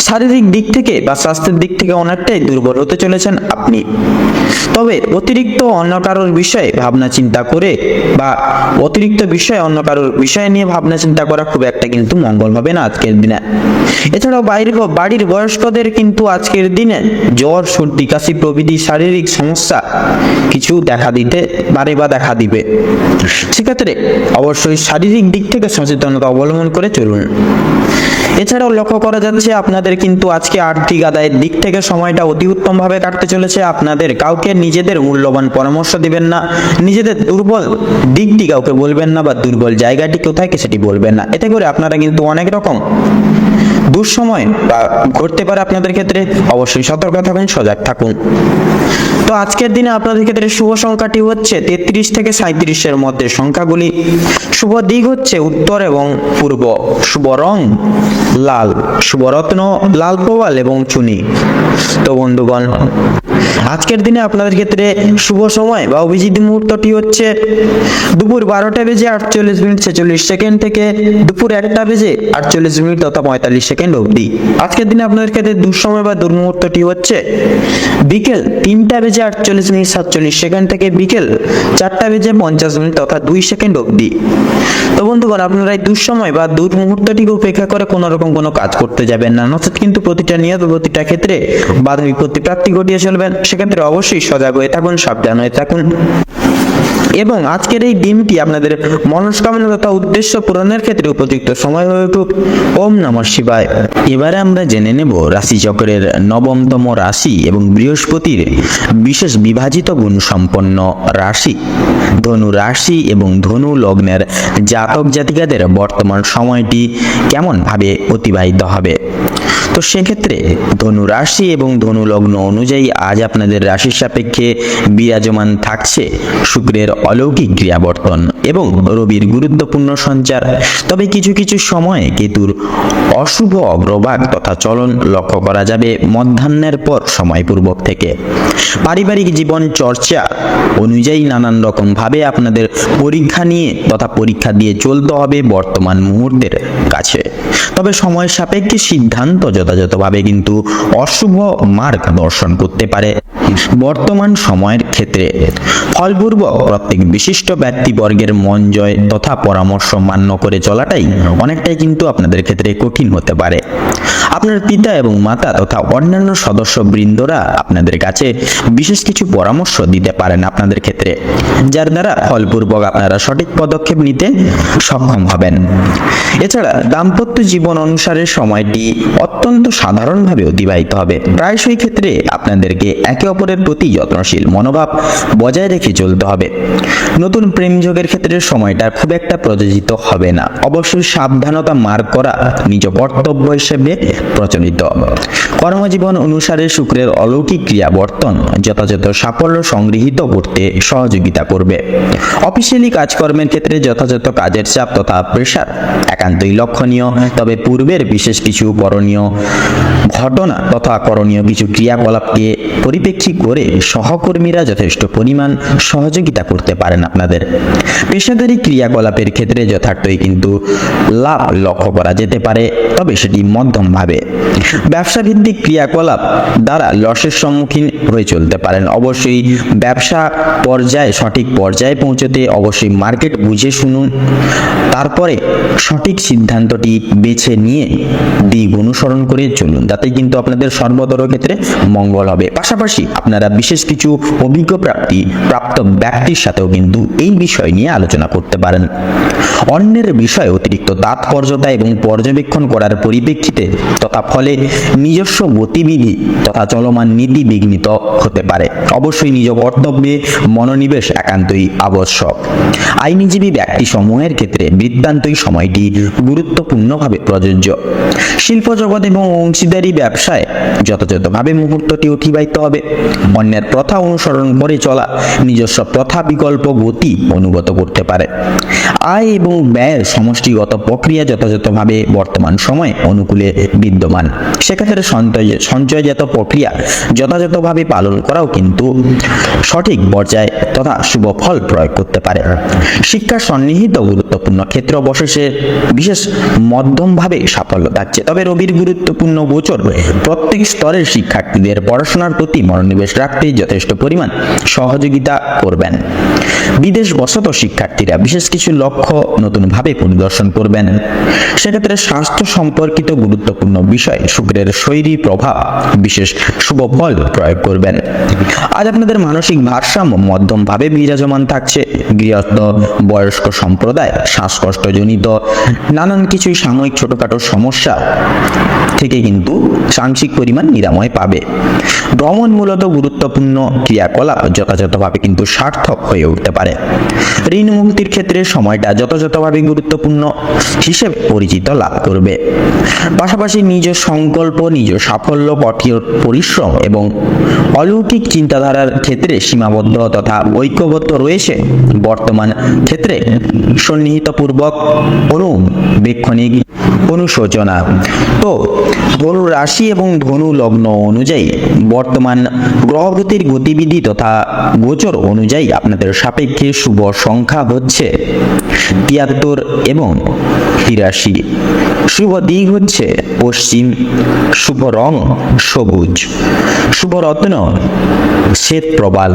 B: শারীরিক দিক থেকে বা স্বাস্থ্যের দিক থেকে অনেকটাই দুর্বল হতে চলেছেন আপনি। তবে অতিরিক্ত অন্য কারোর বিষয়ে ভাবনা চিন্তা করে বা অতিরিক্ত বিষয়ে অন্য কারোর বিষয় নিয়ে ভাবনা চিন্তা করা খুব একটা কিন্তু মঙ্গল হবে না আজকের দিনে। এছাড়াও বাড়ির বয়স্কদের কিন্তু আজকের দিনে জ্বর, সর্দি, কাশি প্রভৃতি শারীরিক সমস্যা কিছু দেখা দিবে। সেক্ষেত্রে অবশ্যই শারীরিক দিক থেকে সচেতনতা অবলম্বন করে চলুন। এছাড়াও লক্ষ্য করা যাচ্ছে আপনাদের কিন্তু আজকে আর্থিক আদায়ের দিক থেকে সময়টা অতি উত্তম ভাবে কাটতে চলেছে। আপনাদের কাউকে নিজেদের মূল্যবান পরামর্শ দিবেন না, নিজেদের দুর্বল দিকটি কাউকে বলবেন না বা দুর্বল জায়গাটি কোথায় সেটি বলবেন না। এতে করে আপনারা কিন্তু অনেক রকম দুঃসময় বা ঘটতে পারে আপনাদের ক্ষেত্রে। অবশ্যই সতর্ক থাকুন, সজাগ থাকুন। তো আজকের দিনে আপনাদের ক্ষেত্রে শুভ সংখ্যাটি হচ্ছে 33 থেকে 37-এর মধ্যে সংখ্যাগুলি। শুভ দিক হচ্ছে উত্তর এবং পূর্ব। শুভ রং লাল, শুভ রত্ন লাল প্রবাল এবং চুনি। তো বন্ধুগণ, আজকের দিনে আপনাদের ক্ষেত্রে শুভ সময় বা অভিজিৎ মুহূর্তটি হচ্ছে দুপুর 12টা বেজে 48 মিনিট 46 সেকেন্ড থেকে দুপুর 1টা বেজে 48 মিনিট তথা 45 সেকেন্ড অবধি। আজকের দিনে আপনাদের ক্ষেত্রে দুঃসময় বা দুর্মুহূর্তটি হচ্ছে বিকেল 3টা বেজে 48 মিনিট 47 সেকেন্ড থেকে বিকেল 4টা বেজে 50 মিনিট তথা 2 সেকেন্ড অবধি। তো বন্ধুগণ, আপনারা এই দুঃসময় বা দুর্মুহূর্তটিকে উপেক্ষা করে কোনো রকম কোনো কাজ করতে যাবেন না, নচেত কিন্তু প্রতিটা ক্ষেত্রে বাধা বিপত্তি প্রাপ্তি ঘটিয়ে চলবেন। সেক্ষেত্রে অবশ্যই সজাগ হয়ে থাকুন, সাবধান হয়ে থাকুন এবং আজকের এই দিনটি আপনাদের মনস্কামনা তথা উদ্দেশ্য পূরণের ক্ষেত্রে উপযুক্ত সময় হয়ে উঠুক। ওম নমঃ শিবায়।
A: এবারে আমরা জেনে নেব রাশিচক্রের 9তম রাশি এবং বৃহস্পতির বিশেষ বিভাজিত গুণ সম্পন্ন রাশি ধনু রাশি এবং ধনু লগ্নের জাতক জাতিকাদের বর্তমান সময়টি কেমন ভাবে অতিবাহিত হবে। তো সেক্ষেত্রে ধনু রাশি এবং ধনু লগ্ন অনুযায়ী আজ আপনাদের রাশির সাপেক্ষে বিরাজমান থাকছে শুক্রের অলৌকিক ক্রিয়াবর্তন এবং রবির গুরুত্বপূর্ণ সঞ্চার। তবে কিছু কিছু সময়ে কেতুর অশুভ অগ্রভাগ তথা চলন লক্ষ্য করা যাবে মধ্যাহ্নের পর সময়পূর্বক থেকে। পারিবারিক জীবন চর্চা অনুযায়ী নানান রকম ভাবে আপনাদের পরীক্ষা নিয়ে তথা পরীক্ষা দিয়ে চলতে হবে বর্তমান মুহূর্তের কাছে। তবে সময় সাপেক্ষে সিদ্ধান্ত যথাযথভাবে কিন্তু অশুভ মার্গ দর্শন করতে পারে। বর্তমান সময়ের ক্ষেত্রে ফলপূর্বক প্রত্যেক বিশিষ্ট ব্যক্তিবর্গের মন জয় তথা পরামর্শ মান্য করে চলাটাই অনেকটাই কিন্তু আপনাদের ক্ষেত্রে কঠিন হতে পারে। আপনার পিতা এবং মাতা তথা অন্যান্য সদস্য বৃন্দরা আপনাদের কাছে বিশেষ কিছু পরামর্শ দিতে পারেন আপনাদের ক্ষেত্রে, যার দ্বারা ফলপূর্বক আপনারা সঠিক পদক্ষেপ নিতে সক্ষম হবেন। এছাড়া দাম্পত্য জীবন অনুসারে সময়টি অত্যন্ত সাধারণভাবে অতিবাহিত হবে। প্রায়শই ক্ষেত্রে আপনাদেরকে একে অপরের প্রতি যত্নশীল মনোভাব বজায় রেখে চলতে হবে। নতুন প্রেম যোগের ক্ষেত্রে সময়টা খুব একটা প্রযোজিত হবে না। অবশ্যই সাবধানতা মার্ক করা নিজ কর্তব্য হিসেবে
B: প্রচলিত। কর্মজীবন অনুসারে শুক্রের অলৌকিক ক্রিয়াবর্তন যথাযথ সাফল্য সংগৃহীত করতে সহযোগিতা করবে। অফিসিয়ালি কাজকর্মের ক্ষেত্রে যথাযথ কাজের চাপ তথা প্রেশার একান্তই লক্ষণীয়, তবে পূর্বের বিশেষ কিছু করণীয় ঘটনা তথা করণীয় কিছু ক্রিয়াকলাপকে পরিপ্রেক্ষী করে সহকর্মীরা যথেষ্ট পরিমাণ সহযোগিতা করতে পারেন আপনাদের। পেশাদারী ক্রিয়াকলাপের ক্ষেত্রে যথার্থই কিন্তু লাভ লক্ষ্য করা যেতে পারে, তবে সেটি মধ্যমভাবে। ব্যবসা ভিত্তিক ক্রিয়াকলাপ দ্বারা লসের সম্মুখীন হয়ে চলতে পারেন। অবশ্যই ব্যবসা পর্যায়ে সঠিক পর্যায়ে পৌঁছতে অবশ্যই মার্কেট বুঝে শুনুন, তারপরে সঠিক সিদ্ধান্তটি বেছে নিয়ে দিক অনুসরণ করে চলুন, যাতে কিন্তু আপনাদের সর্বতর ক্ষেত্রে মঙ্গল হবে। পাশাপাশি আপনারা বিশেষ কিছু অভিজ্ঞ প্রাপ্ত ব্যক্তির সাথেও কিন্তু এই বিষয় নিয়ে আলোচনা করতে পারেন। অন্যের বিষয়ে অতিরিক্ত তাৎপর্যতা এবং পর্যবেক্ষণ করার পরিপ্রেক্ষিতে তথা ফলে নিজস্ব গতিবিধি তথা চলমান নীতি বিঘ্নিত হতে পারে। অবশ্যই নিজ কর্তব্যে মনোনিবেশ একান্তই আবশ্যক। আইনজীবী ব্যক্তি সমূহের ক্ষেত্রে বৃত্তান্তই সময়টি গুরুত্বপূর্ণভাবে প্রযোজ্য। শিল্প জগৎ এবং অংশীদারি ব্যবসায় যথাযথভাবে মুহূর্তটি অতিবাহিত হবে। অন্যের প্রথা অনুসরণ করে চলা নিজস্ব প্রথা বিকল্প গতি অনুগত করতে পারে। আয় এবং ব্যয়ের সমষ্টিগত প্রক্রিয়া যথাযথভাবে বর্তমান সময়ে অনুকূলে বিদ্যমান। সেক্ষেত্রে সঞ্চয়জাত প্রক্রিয়া যথাযথভাবে পালন করাও কিন্তু সঠিক পর্যায়ে তথা শুভ ফল প্রয়োগ করতে পারে। শিক্ষার সন্নিহিত গুরুত্বপূর্ণ ক্ষেত্র অবশেষে বিশেষ মধ্যমভাবে সাফল্য থাকছে, তবে রবির গুরুত্বপূর্ণ গোচর প্রত্যেক স্তরের শিক্ষার্থীদের পড়াশোনার প্রতি মনোনিবেশ রাখতে যথেষ্ট পরিমাণ সহযোগিতা করবেন। বিদেশ বসত শিক্ষার্থীরা বিশেষ কিছু লক্ষ্য নতুনভাবে পরিদর্শন করবেন। সেক্ষেত্রে স্বাস্থ্য সম্পর্কিত গুরুত্বপূর্ণ বিষয় শুক্রের শৈরী প্রভাব বিশেষ শুভ ফল প্রয়োগ করবেন। আজ আপনাদের মানসিক ভারসাম্য মধ্যমভাবে বিরাজমান থাকছে। গৃহস্থ বয়স্ক সম্প্রদায় শ্বাসকষ্টজনিত নানান কিছুই সাময়িক ছোটখাটো সমস্যা থেকে কিন্তু সাংশিক পরিমাণ নিরাময় পাবে। ভ্রমণ মূলত গুরুত্বপূর্ণ ক্রিয়াকলাপ যথাযথভাবে কিন্তু সার্থক হয়ে উঠতে পারে। ঋণ মুক্তির ক্ষেত্রে সময়টা যথাযথভাবে গুরুত্বপূর্ণ হিসেবে পরিচিত লাভ করবে। পাশাপাশি নিজ সংকল্প, নিজ সাফল্য, কঠোর পরিশ্রম এবং অলৌকিক চিন্তাধারার ক্ষেত্রে সীমাবদ্ধ তথা ঐক্যবদ্ধ রয়েছে। বর্তমান ক্ষেত্রে সন্নিহিতপূর্বক অনুবেক্ষণিক অনুশোচনা। তো ধনু রাশি এবং ধনু লগ্ন অনুযায়ী বর্তমান গ্রহগতির গতিবিধি তথা গোচর অনুযায়ী আপনাদের সাপেক্ষে শুভ সংখ্যা হচ্ছে ৭৩ এবং ৮৩। শুভ দিক হচ্ছে পশ্চিম, শুভ রং সবুজ, শুভ রত্ন শ্বেত প্রবাল।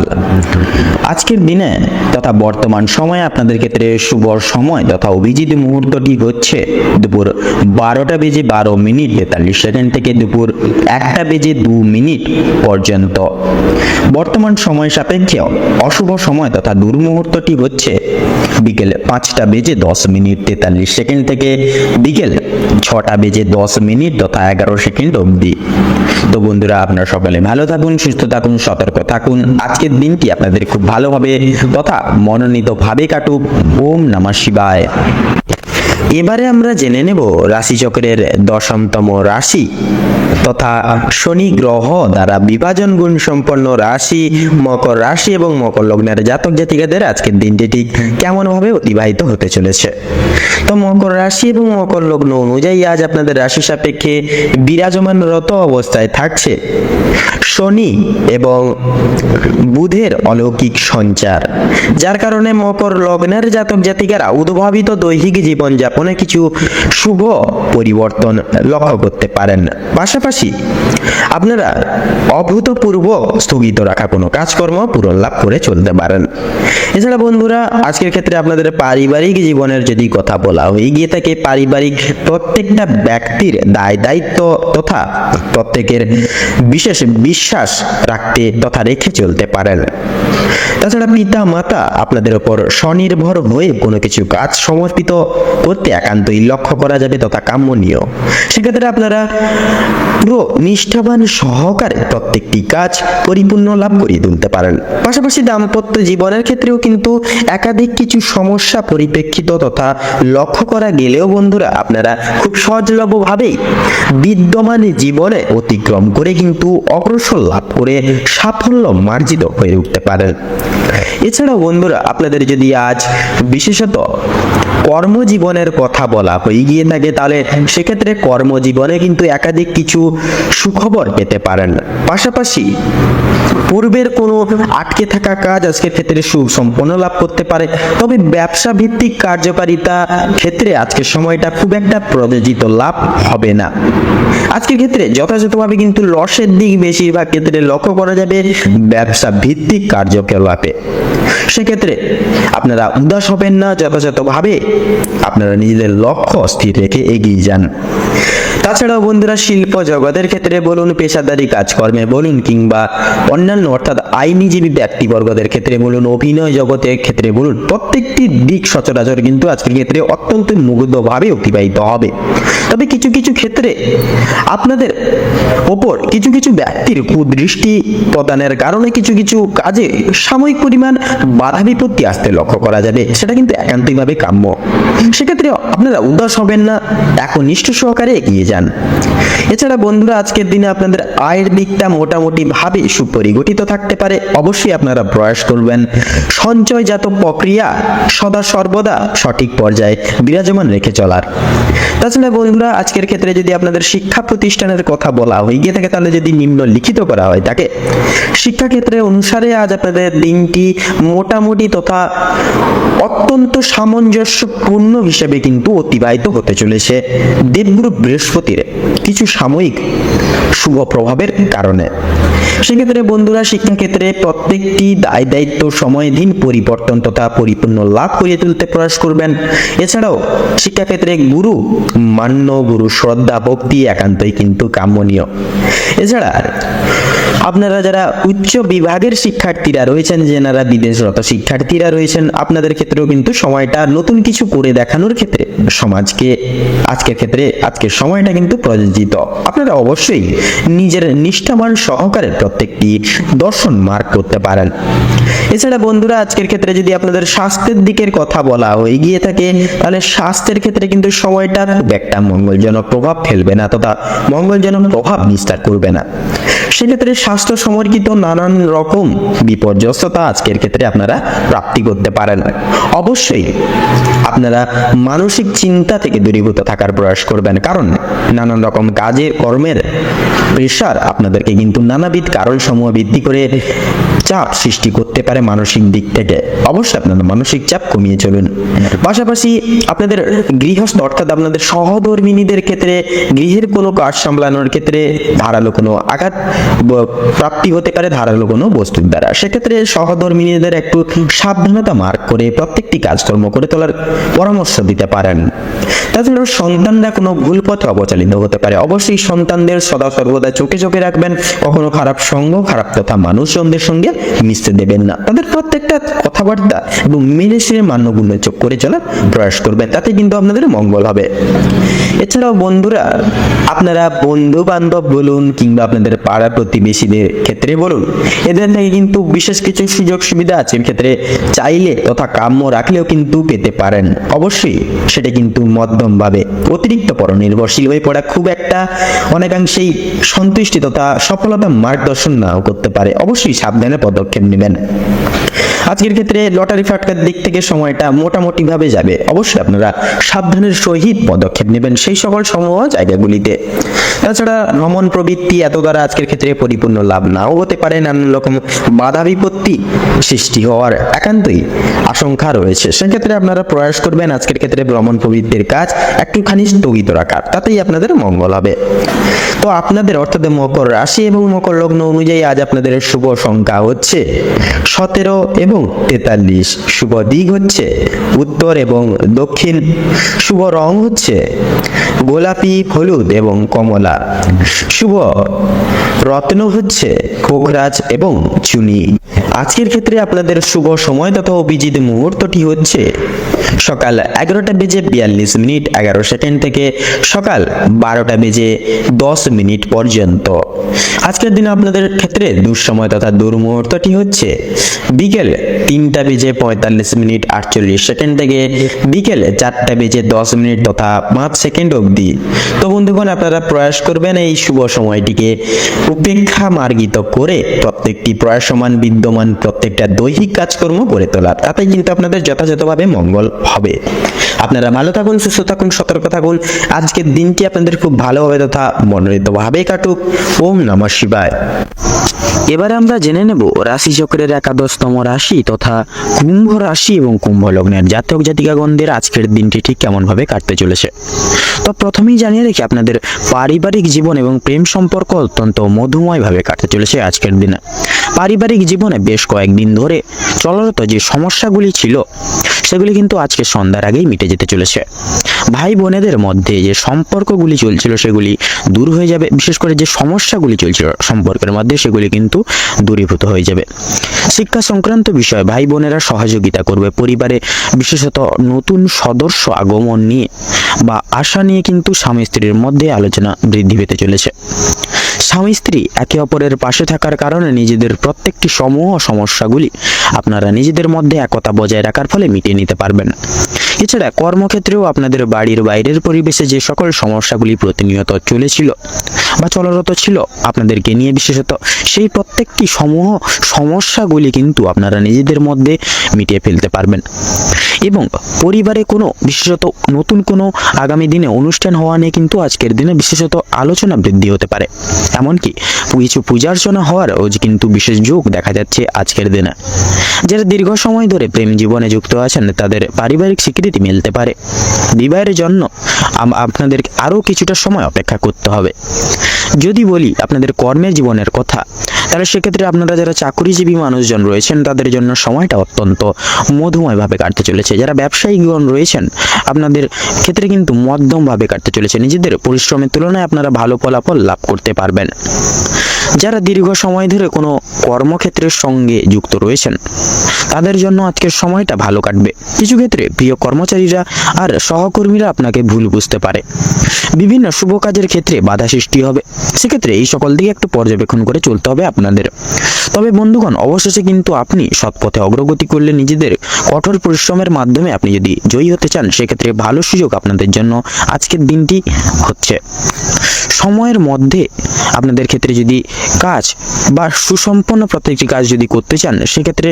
B: আজকের দিনে তথা বর্তমান সময়ে আপনাদের ক্ষেত্রে শুভ সময় তথা অভিজিৎ মুহূর্তটি হচ্ছে দুপুর 12:12:43 থেকে দুপুর 1:02 পর্যন্ত। বর্তমান সময় সাপেক্ষে অশুভ সময় তথা দুর্মুহূর্তটি হচ্ছে বিকেল 5:10:43 থেকে বিকেল 6:10 তথা 11 সেকেন্ড অবধি। তো বন্ধুরা, আপনারা সকলে ভালো থাকুন, সুস্থ থাকুন, সতর্ক থাকুন। আজকের দিনটি আপনাদের খুব ভালোভাবে তথা মনোনীতভাবে কাটুক। ওম নমঃ শিবায়। এবারে আমরা জেনে নেব রাশিচক্রের 10তম রাশি তথা শনি গ্রহ দ্বারা বিভাজন গুণ সম্পন্ন রাশি মকর রাশি এবং মকর লগ্নের জাতক জাতিকাদের আজকের দিনটি ঠিক কেমন ভাবে অতিবাহিত হতে চলেছে। তো মকর রাশি এবং মকর লগ্ন অনুযায়ী আজ আপনাদের রাশি সাপেক্ষে বিরাজমানরত অবস্থায় থাকছে শনি এবং বুধের অলৌকিক সঞ্চার, যার কারণে মকর লগ্নের জাতক জাতিকারা উদ্ভাবিত দৈহিক জীবনযাপনে কিছু শুভ পরিবর্তন লক্ষ্য করতে পারেন। পাশাপাশি আপনারা অভূতপূর্ব স্থগিত রাখা কোনো কাজকর্ম পূরণ লাভ করে চলতে পারেন। এছাড়া বন্ধুরা, আজকের ক্ষেত্রে আপনাদের পারিবারিক জীবনের যদি কথা বলা হয়ে গিয়ে থাকে, পারিবারিক প্রত্যেকটা ব্যক্তির দায় দায়িত্ব তথা প্রত্যেকের বিশেষ বিশ্বাস রাখতে তথা রেখে চলতে পারেন। তাছাড়া পিতা মাতা আপনাদের ওপর স্বনির্ভর হয়ে কোনো কিছু কাজ সমর্পিত করতে একান্তই লক্ষ্য করা যাবে তথা কাম্যনীয়। সেক্ষেত্রে আপনারা পুরো নিষ্ঠাবান সহকারে প্রত্যেকটি কাজ পরিপূর্ণ লাভ করিয়ে তুলতে পারেন। পাশাপাশি দাম্পত্য জীবনের ক্ষেত্রেও কিন্তু একাধিক কিছু সমস্যা পরিপ্রেক্ষিত তথা লক্ষ্য করা গেলেও বন্ধুরা আপনারা খুব সহজলভ্যভাবেই বিদ্যমান জীবনে অতিক্রম করে কিন্তু অগ্রসর লাভ করে সাফল্য মার্জিত হয়ে উঠতে পারেন। এছাড়াও বন্ধুরা আপনাদের যদি আজ বিশেষত কর্মজীবনের কথা বলা হয়ে গিয়ে থাকে তাহলে সেক্ষেত্রে কর্মজীবনে কিন্তু একাধিক কিছু সুখবর পেতে পারেন। পাশাপাশি পূর্বের কোনো আটকে থাকা কাজ আজকের ক্ষেত্রে সুসম্পন্ন লাভ করতে পারে। তবে ব্যবসা ভিত্তিক কার্যকারিতা ক্ষেত্রে আজকের সময়টা খুব একটা প্রযোজিত লাভ হবে না। আজকের ক্ষেত্রে যথাযথভাবে কিন্তু লসের দিক বেশিরভাগ ক্ষেত্রে লক্ষ্য করা যাবে ব্যবসা ভিত্তিক কার্যকলাপে। সেক্ষেত্রে আপনারা উদাস হবেন না, যথাযথভাবে আপনারা নিজেদের লক্ষ্য স্থির রেখে এগিয়ে যান। তাছাড়াও বন্ধুরা শিল্প জগতের ক্ষেত্রে বলুন, পেশাদারি কাজকর্মে বলুন, কিংবা অন্যান্য অর্থাৎ আইনজীবী ব্যক্তিবর্গদের ক্ষেত্রে বলুন, অভিনয় জগতের ক্ষেত্রে বলুন, প্রত্যেকটি দিক সচরাচর কিন্তু আজকের ক্ষেত্রে অত্যন্ত মুগ্ধভাবে অতিবাহিত হবে। তবে কিছু কিছু ক্ষেত্রে আপনাদের ওপর কিছু কিছু ব্যক্তির কুদৃষ্টি প্রদানের কারণে কিছু কিছু কাজে সাময়িক পরিমাণ বাধা বিপত্তি আসতে লক্ষ্য করা যাবে, সেটা কিন্তু একান্তইভাবে কাম্য। সেক্ষেত্রে আপনারা উদাস হবেন না, একনিষ্ঠ সহকারে এগিয়ে যান। এছাড়া বন্ধুরা আজকের দিনে আপনাদের আয়ের দিকটা মোটামুটি ভাবে সুপরিগঠিত থাকতে পারে। অবশ্যই আপনারা প্রয়াস করবেন সঞ্চয়জাত প্রক্রিয়া সদা সর্বদা সঠিক পর্যায়ে বিরাজমান রেখে চলার। তাছাড়া বন্ধুরা আজকের ক্ষেত্রে যদি আপনাদের শিক্ষা প্রতিষ্ঠানের কথা বলা হয়ে গিয়ে থাকে তাহলে যদি নিম্নলিখিত করা হয় তাকে শিক্ষাক্ষেত্রে অনুসারে আজ আপনাদের দিনটি মোটামুটি তথা অত্যন্ত সামঞ্জস্যপূর্ণ হিসেবে কিন্তু অতিবাহিত হতে চলেছে দেবগুরু বৃহস্পতির কিছু সাময়িক শুভ প্রভাবের কারণে। সেক্ষেত্রে বন্ধুরা শিক্ষাক্ষেত্রে প্রত্যেকটি দায় দায়িত্ব সময়াধীন পরিবর্তন তথা পরিপূর্ণ লাভ করিয়ে তুলতে প্রয়াস করবেন। এছাড়াও শিক্ষাক্ষেত্রে গুরু মান্য, গুরু শ্রদ্ধা ভক্তি একান্তই কিন্তু কাম্যনীয়। এছাড়া আপনারা যারা উচ্চ বিভাগের শিক্ষার্থীরা রয়েছেন, যেনারা বিদেশরত শিক্ষার্থীরা রয়েছেন, আপনাদের ক্ষেত্রেও কিন্তু সময়টা নতুন কিছু করে দেখানোর ক্ষেত্রে সমাজকে আজকের সময়টা কিন্তু প্রযোজিত। আপনারা অবশ্যই নিজের নিষ্ঠাবান সহকারে প্রত্যেকটি দর্শন মার্ক করতে পারেন। এছাড়া বন্ধুরা আজকের ক্ষেত্রে যদি আপনাদের স্বাস্থ্যের দিকের কথা বলা হয়ে গিয়ে থাকে তাহলে স্বাস্থ্যের ক্ষেত্রে কিন্তু সময়টা খুব একটা মঙ্গলজনক প্রভাব ফেলবে না তথা মঙ্গলজনক প্রভাব বিস্তার করবে না। সেক্ষেত্রে স্বাস্থ্য সম্পর্কিত নানান রকম বিপর্যস্ততা আজকের ক্ষেত্রে আপনারা প্রাপ্তি করতে পারেন। অবশ্যই আপনারা মানসিক চিন্তা থেকে দূরীভূত থাকার প্রয়াস করবেন, কারণ নানান রকম কাজে কর্মের প্রেশার আপনাদেরকে কিন্তু নানাবিধ কারণ সমূহ ভিত্তি করে চাপ সৃষ্টি করতে পারে মানসিক দিক থেকে। অবশ্যই আপনারা মানসিক চাপ কমিয়ে চলুন। পাশাপাশি আপনাদের গৃহস্থ অর্থাৎ আপনাদের সহধর্মিনীদের ক্ষেত্রে গৃহের কোনো কাজ সামলানোর ক্ষেত্রে ধারালো কোনো আঘাত প্রাপ্তি হতে পারে ধারালো কোনো বস্তুর দ্বারা। সেক্ষেত্রে সহধর্মিনীদের একটু সাবধানতা মার্ক করে প্রত্যেকটি কাজকর্ম করে তোলার পরামর্শ দিতে পারেন। তাছাড়াও সন্তানরা কোনো ভুল পথে অবচালিত হতে পারে। অবশ্যই সন্তানদের সদা সর্বদা চোখে চোখে রাখবেন, কখনো খারাপ সঙ্গ খারাপ তথা মানুষজনদের সঙ্গে মিশতে দেবেন না। তাদের প্রত্যেকটা কথাবার্তা এবং মিলেমিশে মান্যগুণ্য চোখ করে চলার প্রয়াস করবেন, তাতে কিন্তু আপনাদের মঙ্গল হবে। এছাড়াও বন্ধুরা আপনারা বন্ধু বান্ধব বলুন কিংবা আপনাদের পাড়া প্রতিবেশীদের ক্ষেত্রে বলুন, এদের থেকে কিন্তু বিশেষ কিছু সুযোগ সুবিধা আছে ক্ষেত্রে চাইলে তথা কাম্য রাখলেও কিন্তু পেতে পারেন। অবশ্যই সেটা কিন্তু মধ্যম ভাবে অতিরিক্ত পরনির্ভরশীল হয়ে পড়া খুব একটা অনেকাংশেই সন্তুষ্টি তথা সফলতা মার্গদর্শন নাও করতে পারে। অবশ্যই সাবধানে পদক্ষেপ নেবেন। আজকের ক্ষেত্রে লটারি ফাটকার দিক থেকে সময়টা মোটামুটি ভাবে যাবে। অবশ্যই আপনারা সাবধানের সহিত পদক্ষেপ নেবেন সেই সকল সমূহ জায়গাগুলিতে। তাছাড়া ভ্রমণ প্রবৃত্তি এত দ্বারা আজকের ক্ষেত্রে পরিপূর্ণ লাভ নাও হতে পারে, নানান রকম বাধা বিপত্তি সৃষ্টি হওয়ার একান্তই আশঙ্কা রয়েছে। সেক্ষেত্রে আপনারা প্রয়াস করবেন আজকের ক্ষেত্রে ভ্রমণ প্রবৃত্তির কাজ একটুখানি স্থগিত রাখার, তাতেই আপনাদের মঙ্গল হবে। তো আপনাদের অর্থাৎ মকর রাশি এবং মকর লগ্ন অনুযায়ী আজ আপনাদের শুভ সংখ্যা হচ্ছে 17 এবং 43, শুভ দিক হচ্ছে উত্তর এবং দক্ষিণ, শুভ রং হচ্ছে গোলাপি, হলুদ এবং কমলা, শুভ রত্ন হচ্ছে খোকরাজ এবং চুনি। আজকের ক্ষেত্রে আপনাদের শুভ সময় তথা অভিজিৎ মুহূর্তটি হচ্ছে সকাল 11:42 থেকে সকাল 12:10 পর্যন্ত। আজকের দিনে আপনাদের ক্ষেত্রে দুঃসময় তথা দুর্মুহূর্তটি হচ্ছে বিকেল 3:45 থেকে বিকেল 4:10 তথা 5 সেকেন্ড অবধি। তো বন্ধুগণ, আপনারা প্রয়াস করবেন এই শুভ সময়টিকে উপেক্ষা মার্গিত করে প্রত্যেকটি প্রয়াসমান বিদ্যমান প্রত্যেকটা দৈহিক কাজকর্ম করে তোলার, তাতে কিন্তু আপনাদের যথাযথভাবে মঙ্গল হবে। আপনারা ভালো থাকুন, সুস্থ থাকুন, সতর্ক থাকুন। আজকের দিনটি আপনাদের খুব ভালোভাবে তথা মনোনীতভাবে কাটুক। ওম নমঃ শিবায়। এবারে আমরা জেনে নেব রাশিচক্রের একাদশতম রাশি তথা কুম্ভ রাশি এবং কুম্ভ লগ্নের জাতক জাতিকাগণদের আজকের দিনটি ঠিক কেমন ভাবে কাটতে চলেছে। তো প্রথমেই জানিয়ে রেখে আপনাদের পারিবারিক জীবন এবং প্রেম সম্পর্ক অত্যন্ত মধুময়ভাবে কাটতে চলেছে আজকের দিনে। পারিবারিক জীবনে বেশ কয়েকদিন ধরে চলরত যে সমস্যাগুলি ছিল সেগুলি কিন্তু আজকে সন্ধ্যার আগেই মিটে যেতে চলেছে। ভাই বোনেদের মধ্যে যে সম্পর্কগুলি চলছিল সেগুলি দূর হয়ে যাবে। বিশেষ করে যে সমস্যাগুলি চলছিল সম্পর্কের মধ্যে সেগুলি কিন্তু দূরীভূত হয়ে যাবে। শিক্ষা সংক্রান্ত বিষয়ে ভাই বোনেরা সহযোগিতা করবে। পরিবারে বিশেষত নতুন সদস্য আগমন নিয়ে বা আশা নিয়ে কিন্তু স্বামী স্ত্রীর মধ্যে আলোচনা বৃদ্ধি পেতে চলেছে। স্বামী স্ত্রী একে অপরের পাশে থাকার কারণে নিজেদের প্রত্যেকটি সমূহ সমস্যাগুলি আপনারা নিজেদের মধ্যে একতা বজায় রাখার ফলে মিটিয়ে নিতে পারবেন। এছাড়া কর্মক্ষেত্রেও আপনাদের বাড়ির বাইরের পরিবেশে যে সকল সমস্যাগুলি প্রতিনিয়ত চলেছিল বা চলরত ছিল আপনাদেরকে নিয়ে বিশেষত, সেই প্রত্যেকটি সমূহ সমস্যাগুলি কিন্তু আপনারা নিজেদের মধ্যে মিটিয়ে ফেলতে পারবেন। এবং পরিবারে কোনো বিশেষত নতুন কোনো আগামী দিনে অনুষ্ঠান হওয়া নিয়ে কিন্তু আজকের দিনে বিশেষত আলোচনা বৃদ্ধি হতে পারে। এমনকি কিছু পূজার্চনা হওয়ারও কিন্তু বিশেষ যোগ দেখা যাচ্ছে আজকের দিনে। যারা দীর্ঘ সময় ধরে প্রেম জীবনে যুক্ত আছেন তাদের পারিবারিক স্বীকৃতি মিলতে পারে। বিবাহের জন্য আপনাদের আরও কিছুটা সময় অপেক্ষা করতে হবে। যদি বলি আপনাদের কর্মের জীবনের কথা, তাহলে সেক্ষেত্রে আপনারা যারা চাকরিজীবী মানুষজন রয়েছেন তাদের জন্য সময়টা অত্যন্ত মধুময়ভাবে কাটতে চলেছে। যারা ব্যবসায়ীগণ রয়েছেন আপনাদের ক্ষেত্রে কিন্তু মধ্যমভাবে কাটতে চলেছে। নিজেদের পরিশ্রমের তুলনায় আপনারা ভালো ফলাফল লাভ করতে পারবেন। যারা দীর্ঘ সময় ধরে কোনো কর্মক্ষেত্রের সঙ্গে যুক্ত রয়েছেন তাদের জন্য আজকের সময়টা ভালো কাটবে। কিছু ক্ষেত্রে প্রিয় কর্মচারীরা আর সহকর্মীরা আপনাকে ভুল বুঝতে পারে। বিভিন্ন শুভ কাজের ক্ষেত্রে বাধা সৃষ্টি হবে। সেক্ষেত্রে এই সকল দিকে একটু পর্যবেক্ষণ করে চলতে হবে আপনাদের। তবে বন্ধুগণ, অবশেষে কিন্তু আপনি সৎপথে অগ্রগতি করলে নিজেদের কঠোর পরিশ্রমের মাধ্যমে আপনি যদি জয়ী হতে চান সেক্ষেত্রে ভালো সুযোগ আপনাদের জন্য আজকের দিনটি হচ্ছে। সময়ের মধ্যে আপনাদের ক্ষেত্রে যদি কাজ বা সুসম্পন্ন প্রত্যেকটি কাজ যদি করতে চান সেক্ষেত্রে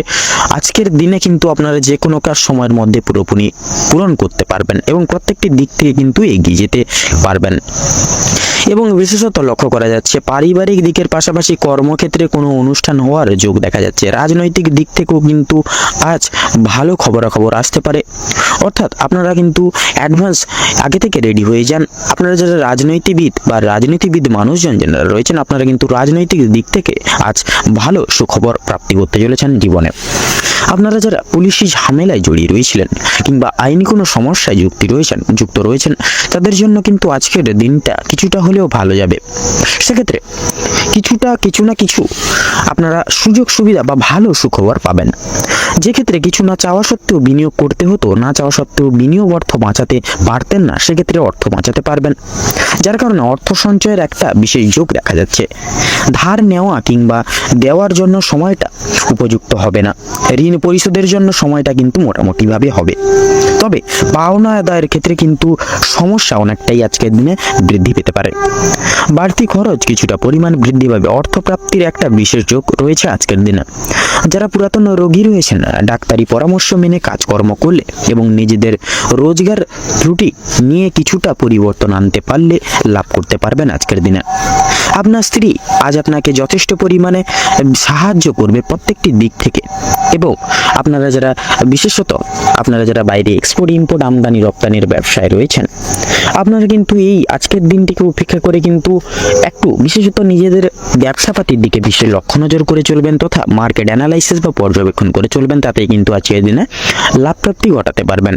B: আজকের দিনে কিন্তু আপনারা যে কোনো কাজ সময়ের মধ্যে পুরোপুরি পূরণ করতে পারবেন এবং প্রত্যেকটি দিক থেকে কিন্তু এগিয়ে যেতে পারবেন। এবং বিশেষত লক্ষ্য করা যাচ্ছে পারিবারিক দিকের পাশাপাশি কর্মক্ষেত্রে কোনো অনুষ্ঠান হওয়ার যোগ দেখা যাচ্ছে। রাজনৈতিক দিক থেকেও কিন্তু আজ ভালো খবরাখবর আসতে পারে। অর্থাৎ আপনারা কিন্তু অ্যাডভান্স আগে থেকে রেডি হয়ে যান। আপনারা যারা রাজনীতিবিদ বা রাজনীতিবিদ মানুষজন যারা রয়েছেন আপনারা কিন্তু রাজনৈতিক দিক থেকে আজ ভালো সুখবর প্রাপ্তি করতে চলেছেন জীবনে। আপনারা যারা পুলিশি ঝামেলায় জড়িয়ে রয়েছিলেন কিংবা আইনি কোনো সমস্যায় যুক্ত রয়েছেন তাদের জন্য কিন্তু আজকের দিনটা কিছুটা হলেও ভালো যাবে। সেক্ষেত্রে কিছু না কিছু আপনারা সুযোগ সুবিধা বা ভালো সুখবর পাবেন। যে ক্ষেত্রে কিছু না চাওয়া সত্ত্বেও বিনিয়োগ করতে হতো, না চাওয়া সত্ত্বেও বিনিয়োগ অর্থ বাঁচাতে পারতেন না, সেক্ষেত্রে অর্থ বাঁচাতে পারবেন। যার কারণে অর্থ সঞ্চয়ের একটা বিশেষ যোগ দেখা যাচ্ছে। ধার নেওয়া কিংবা দেওয়ার জন্য সময়টা উপযুক্ত হবে না। ঋণ পরিশোধের জন্য সময়টা কিন্তু মোটামুটিভাবে হবে। তবে পাওনা আদায়ের ক্ষেত্রে কিন্তু সমস্যা অনেকটাই আজকের দিনে বৃদ্ধি পেতে পারে। বাড়তি খরচ কিছুটা পরিমাণ বৃদ্ধি পাবে। অর্থপ্রাপ্তির একটা বিশেষ যোগ রয়েছে আজকের দিনে। যারা পুরাতন রোগী রয়েছেন ডাক্তারি পরামর্শ মেনে কাজকর্ম করলে এবং নিজেদের রোজগার ত্রুটি নিয়ে কিছুটা পরিবর্তন আনতে পারলে লাভ করতে পারবেন আজকের দিনে। আপনার স্ত্রী আজ আপনাকে যথেষ্ট পরিমাণে সাহায্য করবে প্রত্যেকটি দিক থেকে। এবং আপনারা যারা বাইরে এক্সপোর্ট ইম্পোর্ট আমদানি রপ্তানির ব্যবসায় রয়েছেন আপনারা কিন্তু এই আজকের দিনটিকে উপেক্ষা করে কিন্তু একটু বিশেষত নিজেদের ব্যবসাপাতির দিকে বিশেষ লক্ষ্য নজর করে চলবেন তথা মার্কেট অ্যানালাইসিস বা পর্যবেক্ষণ করে চলবেন। তাতেই কিন্তু আজকের দিনে লাভ প্রাপ্তি ঘটাতে পারবেন।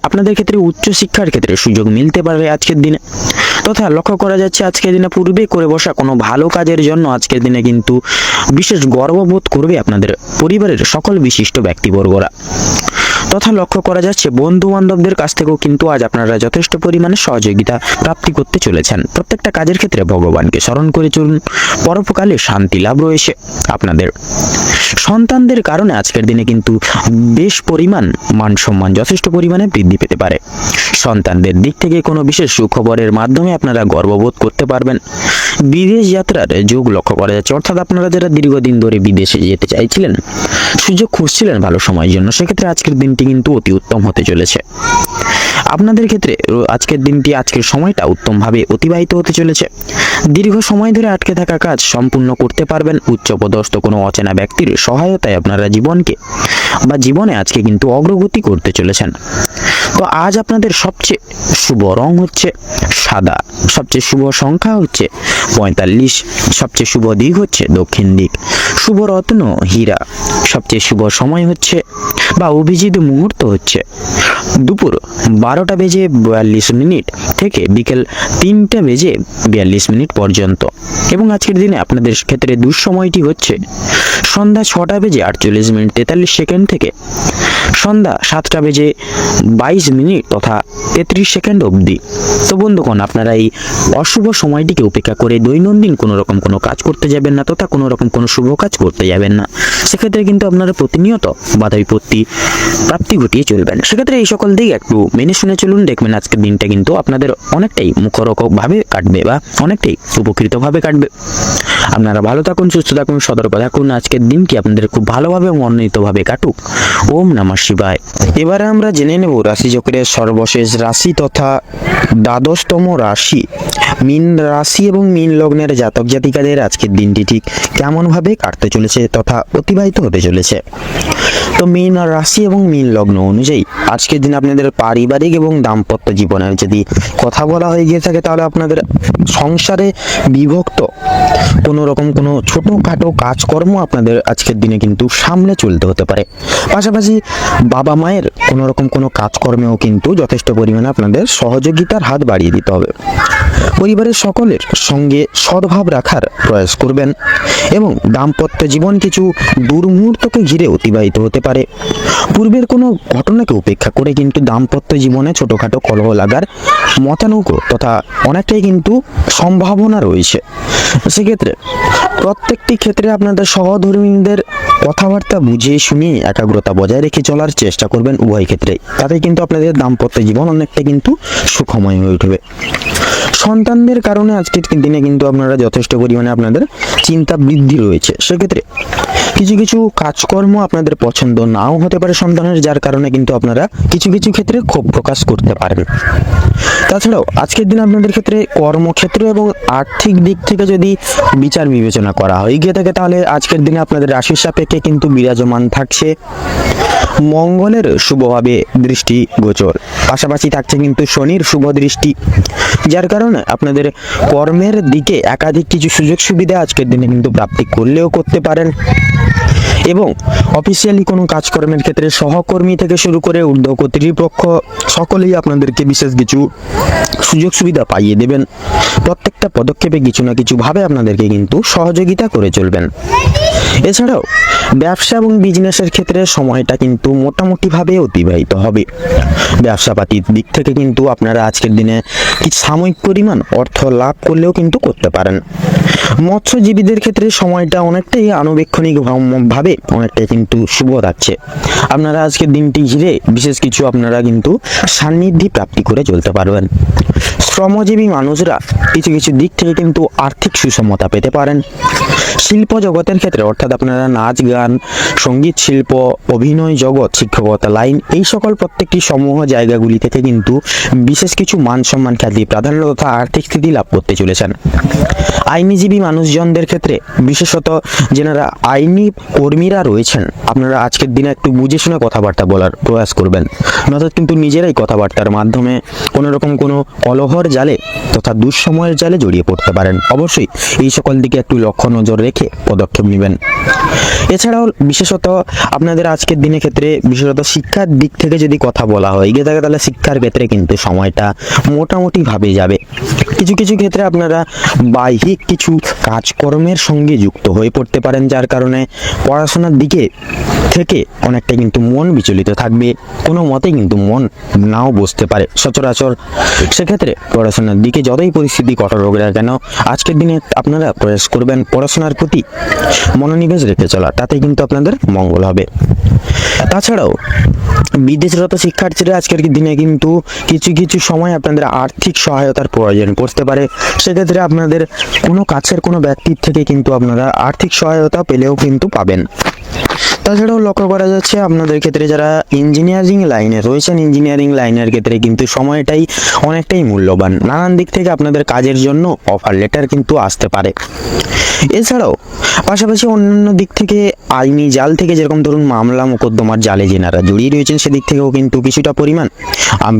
B: আপনাদের ক্ষেত্রে উচ্চশিক্ষার ক্ষেত্রে সুযোগ মিলতে পারে আজকের দিনে। তথা লক্ষ্য করা যাচ্ছে আজকের দিনে পূর্বে করে বসা কোনো ভালো কাজের জন্য আজকের দিনে কিন্তু বিশেষ গর্ববোধ করবে আপনাদের পরিবারের সকল বিশিষ্ট ব্যক্তিবর্গরা। তথা লক্ষ্য করা যাচ্ছে বন্ধু বান্ধবদের কাছ থেকেও কিন্তু আজ আপনারা যথেষ্ট পরিমাণে সহযোগিতা প্রাপ্তি করতে চলেছেন। প্রত্যেকটা কাজের ক্ষেত্রে ভগবানকে স্মরণ করে চলুন, পরোপকালে শান্তি লাভ রয়েছে আপনাদের। সন্তানদের কারণে আজকের দিনে কিন্তু বেশ পরিমাণ মান সম্মান যথেষ্ট পরিমাণে বৃদ্ধি পেতে পারে। সন্তানদের দিক থেকে কোনো বিশেষ সুখবরের মাধ্যমে আপনারা গর্ববোধ করতে পারবেন। বিদেশ যাত্রার যোগ লক্ষ্য করা যাচ্ছে, অর্থাৎ আপনারা যারা দীর্ঘদিন ধরে বিদেশে যেতে চাইছিলেন, সুযোগ খুঁজছিলেন ভালো সময়ের জন্য, সেক্ষেত্রে আজকের দিনটি কিন্তু অতি উত্তম হতে চলেছে। আপনাদের ক্ষেত্রে আজকের দিনটি, আজকের সময়টা উত্তমভাবে অতিবাহিত হতে চলেছে। দীর্ঘ সময় ধরে আটকে থাকা কাজ সম্পূর্ণ করতে পারবেন। উচ্চপদস্থ কোনো অচেনা ব্যক্তির সহায়তায় আপনারা জীবনে আজকে কিন্তু অগ্রগতি করতে চলেছেন। তো আজ আপনাদের সবচেয়ে শুভ রং হচ্ছে সাদা, সবচেয়ে শুভ সংখ্যা হচ্ছে 45, সবচেয়ে শুভ দিক হচ্ছে দক্ষিণ দিক, শুভ রত্ন হীরা, সবচেয়ে শুভ সময় হচ্ছে বা অভিজিৎ মুহূর্ত হচ্ছে দুপুর 12টা বেজে 42 মিনিট থেকে বিকেল 3টা বেজে 42 মিনিট পর্যন্ত। এবং আজকের দিনে আপনাদের ক্ষেত্রে দুঃসময়টি হচ্ছে সন্ধ্যা 6টা বেজে 48 মিনিট 43 সেকেন্ড থেকে সন্ধ্যা 7টা বেজে 22 মিনিট তথা 33 সেকেন্ড অবধি। তো বন্ধুগণ, আপনারা এই অশুভ সময়টিকে উপেক্ষা করে দৈনন্দিন কোনো রকম কোনো কাজ করতে যাবেন না, তথা কোনো রকম কোনো শুভ কাজ করতে যাবেন না। সেক্ষেত্রে কিন্তু আপনারা প্রতিনিয়ত বাধা বিপত্তি প্রাপ্তি ঘটিয়ে চলবেন। সেক্ষেত্রে এই সকল দিক একটু মেনে শুনে চলুন, দেখবেন আজকের দিনটা কিন্তু আপনাদের অনেকটাই মুখরোচকভাবে কাটবে বা অনেকটাই উপকৃতভাবে কাটবে। আপনারা ভালো থাকুন, সুস্থ থাকুন, সতর্ক থাকুন। আজকের দিনটি আপনাদের খুব ভালোভাবে মনোনীতভাবে কাটুক। ওম নমঃ শিবায়। এবারে আমরা জেনে নেব রাশিচক্রের সর্বশেষ রাশি তথা দ্বাদশতম রাশি মীন রাশি এবং মীন লগ্নের জাতক জাতিকাদের আজকের দিনটি ঠিক কেমনভাবে কাটতে চলেছে তথা অতিবাহিত হতে চলেছে। তো মীন রাশি এবং মীন লগ্ন অনুযায়ী আজকের দিন আপনাদের পারিবারিক এবং দাম্পত্য জীবনের যদি কথা বলা হয়ে গিয়ে থাকে, তাহলে আপনাদের সংসারে বিভক্ত কোনো রকম কোনো ছোটোখাটো কাজকর্ম আপনাদের আজকের দিনে কিন্তু সামলে চলতে হতে পারে। পাশাপাশি বাবা মায়ের কোনো রকম কোনো কাজকর্মেও কিন্তু যথেষ্ট পরিমাণে আপনাদের সহযোগিতার হাত বাড়িয়ে দিতে হবে। পরিবারের সকলের সঙ্গে সদ্ভাব রাখার প্রয়াস করবেন এবং দাম্পত্য জীবন কিছু দুর্মুহূর্তকে ঘিরে অতিবাহিত হতে পারে। পূর্বের কোনো ঘটনাকে উপেক্ষা করে কিন্তু দাম্পত্য জীবনে ছোটোখাটো কলহ লাগার মতানৈক্য তথা অনেকটাই কিন্তু সম্ভাবনা রয়েছে। সেক্ষেত্রে প্রত্যেকটি ক্ষেত্রে আপনাদের সহধর্মীদের কথাবার্তা বুঝে শুনে একাগ্রতা বজায় রেখে চলার চেষ্টা করবেন উভয় ক্ষেত্রে। তাতে কিন্তু আপনাদের দাম্পত্য জীবন অনেকটা কিন্তু সুখময় হয়ে উঠবে। সন্তানদের কারণে আজকের দিনে কিন্তু আপনারা যথেষ্ট পরিমাণে আপনাদের চিন্তা বৃদ্ধি রয়েছে। সেক্ষেত্রে কিছু কিছু কাজকর্ম আপনাদের পছন্দ নাও হতে পারে সন্তানের, যার কারণে কিন্তু আপনারা কিছু কিছু ক্ষেত্রে ক্ষোভ প্রকাশ করতে পারেন। তাছাড়াও আজকের দিনে আপনাদের ক্ষেত্রে কর্মক্ষেত্র এবং আর্থিক দিক থেকে যদি বিচার বিবেচনা করা হয় গিয়ে থাকে, তাহলে আজকের দিনে আপনাদের রাশির সাপেক্ষে কিন্তু বিরাজমান থাকছে মঙ্গলের শুভভাবে দৃষ্টি গোচর, পাশাপাশি থাকছে কিন্তু শনির শুভ দৃষ্টি, যার কারণে আপনাদের কর্মের দিকে একাধিক কিছু সুযোগ সুবিধা আজকের দিনে কিন্তু প্রাপ্তি করলেও করতে পারেন। এবং অফিসিয়ালি কোনো কাজকর্মের ক্ষেত্রে সহকর্মী থেকে শুরু করে ঊর্ধ্ব কর্তৃপক্ষ সকলেই আপনাদেরকে বিশেষ কিছু সুযোগ সুবিধা পাইয়ে দেবেন। প্রত্যেকটা পদক্ষেপে কিছু না কিছু ভাবে আপনাদেরকে কিন্তু সহযোগিতা করে চলবেন। এছাড়াও ব্যবসা এবং বিজনেসের ক্ষেত্রে সময়টা কিন্তু মোটামুটিভাবে অতিবাহিত হবে। ব্যবসাপাতির দিক থেকে কিন্তু আপনারা আজকের দিনে কিছু সাময়িক পরিমাণ অর্থ লাভ করলেও কিন্তু করতে পারেন। মৎস্যজীবীদের ক্ষেত্রে সময়টা অনেকটাই আনুবেক্ষণিকভাবে অনেকটাই কিন্তু শুভ থাকছে। আপনারা আজকের দিনটি ঘিরে বিশেষ কিছু আপনারা কিন্তু সান্নিধ্যি প্রাপ্তি করে চলতে পারবেন। শ্রমজীবী মানুষরা কিছু কিছু দিক থেকে কিন্তু আর্থিক সুষমতা পেতে পারেন। শিল্প জগতের ক্ষেত্রে অর্থাৎ আপনারা নাচ গান, সঙ্গীত শিল্প, অভিনয় জগৎ, শিক্ষকতা লাইন, এই সকল প্রত্যেকটি সমূহ জায়গাগুলি থেকে কিন্তু বিশেষ কিছু মান সম্মান, খ্যাতি, প্রাধান্য তথা আর্থিক স্থিতি লাভ করতে চলেছেন। আইনজীবী মানুষজনদের ক্ষেত্রে বিশেষত যেনারা আইনি কর্মীরা রয়েছেন, আপনারা আজকের দিনে একটু বুঝে শুনে কথাবার্তা বলার প্রয়াস করবেন, নয়তো কিন্তু নিজেরাই কথাবার্তার মাধ্যমে কোনো রকম কোনো কলহর জালে তথা দুঃসময়ের জালে জড়িয়ে পড়তে পারেন। অবশ্যই এই সকল দিকে একটু লক্ষ্য নজর রেখে পদক্ষেপ নেবেন। এছাড়াও বিশেষত আপনাদের আজকের দিনের ক্ষেত্রে বিশেষত শিক্ষার দিক থেকে যদি কথা বলা হয় গিয়ে থাকে, তাহলে শিক্ষার ক্ষেত্রে কিন্তু সময়টা মোটামুটি ভাবে যাবে। কিছু কিছু ক্ষেত্রে আপনারা বাহ্যিক কিছু কাজকর্মের সঙ্গে যুক্ত হয়ে পড়তে পারেন, যার কারণে পড়াশোনার দিকে থেকে অনেকটা কিন্তু মন বিচলিত থাকবে, কোনো মতে কিন্তু মন নাও বসতে পারে সচরাচর। সেক্ষেত্রে পড়াশোনার দিকে যতই পরিস্থিতি কঠোর হোক না কেন, আজকের দিনে আপনারা প্রয়াস করবেন পড়াশোনার প্রতি মনোনিবেশ রেখে চলা, তাতে কিন্তু আপনাদের মঙ্গল হবে। তাছাড়াও বিদেশরত শিক্ষার্থীরা আজকের দিনে কিন্তু কিছু কিছু সময় আপনাদের আর্থিক সহায়তার প্রয়োজন পড়তে পারে। সেক্ষেত্রে আপনাদের কোনো কাছের কোনো ব্যক্তির থেকে কিন্তু আপনারা আর্থিক সহায়তা পেলেও কিন্তু পাবেন। তাছাড়াও লক্ষ্য করা যাচ্ছে আপনাদের ক্ষেত্রে যারা ইঞ্জিনিয়ারিং লাইনে রয়েছেন, ইঞ্জিনিয়ারিং লাইনের ক্ষেত্রে কিন্তু সময়টাই অনেকটাই মূল্যবান। নানান দিক থেকে আপনাদের কাজের জন্য অফার লেটার কিন্তু আসতে পারে। এছাড়াও পাশাপাশি অন্যান্য দিক থেকে আইনি জাল থেকে, যেরকম ধরুন মামলা মোকদ্দমার জালে যেনারা জড়িয়ে রয়েছেন, সেদিক থেকেও কিন্তু কিছুটা পরিমাণ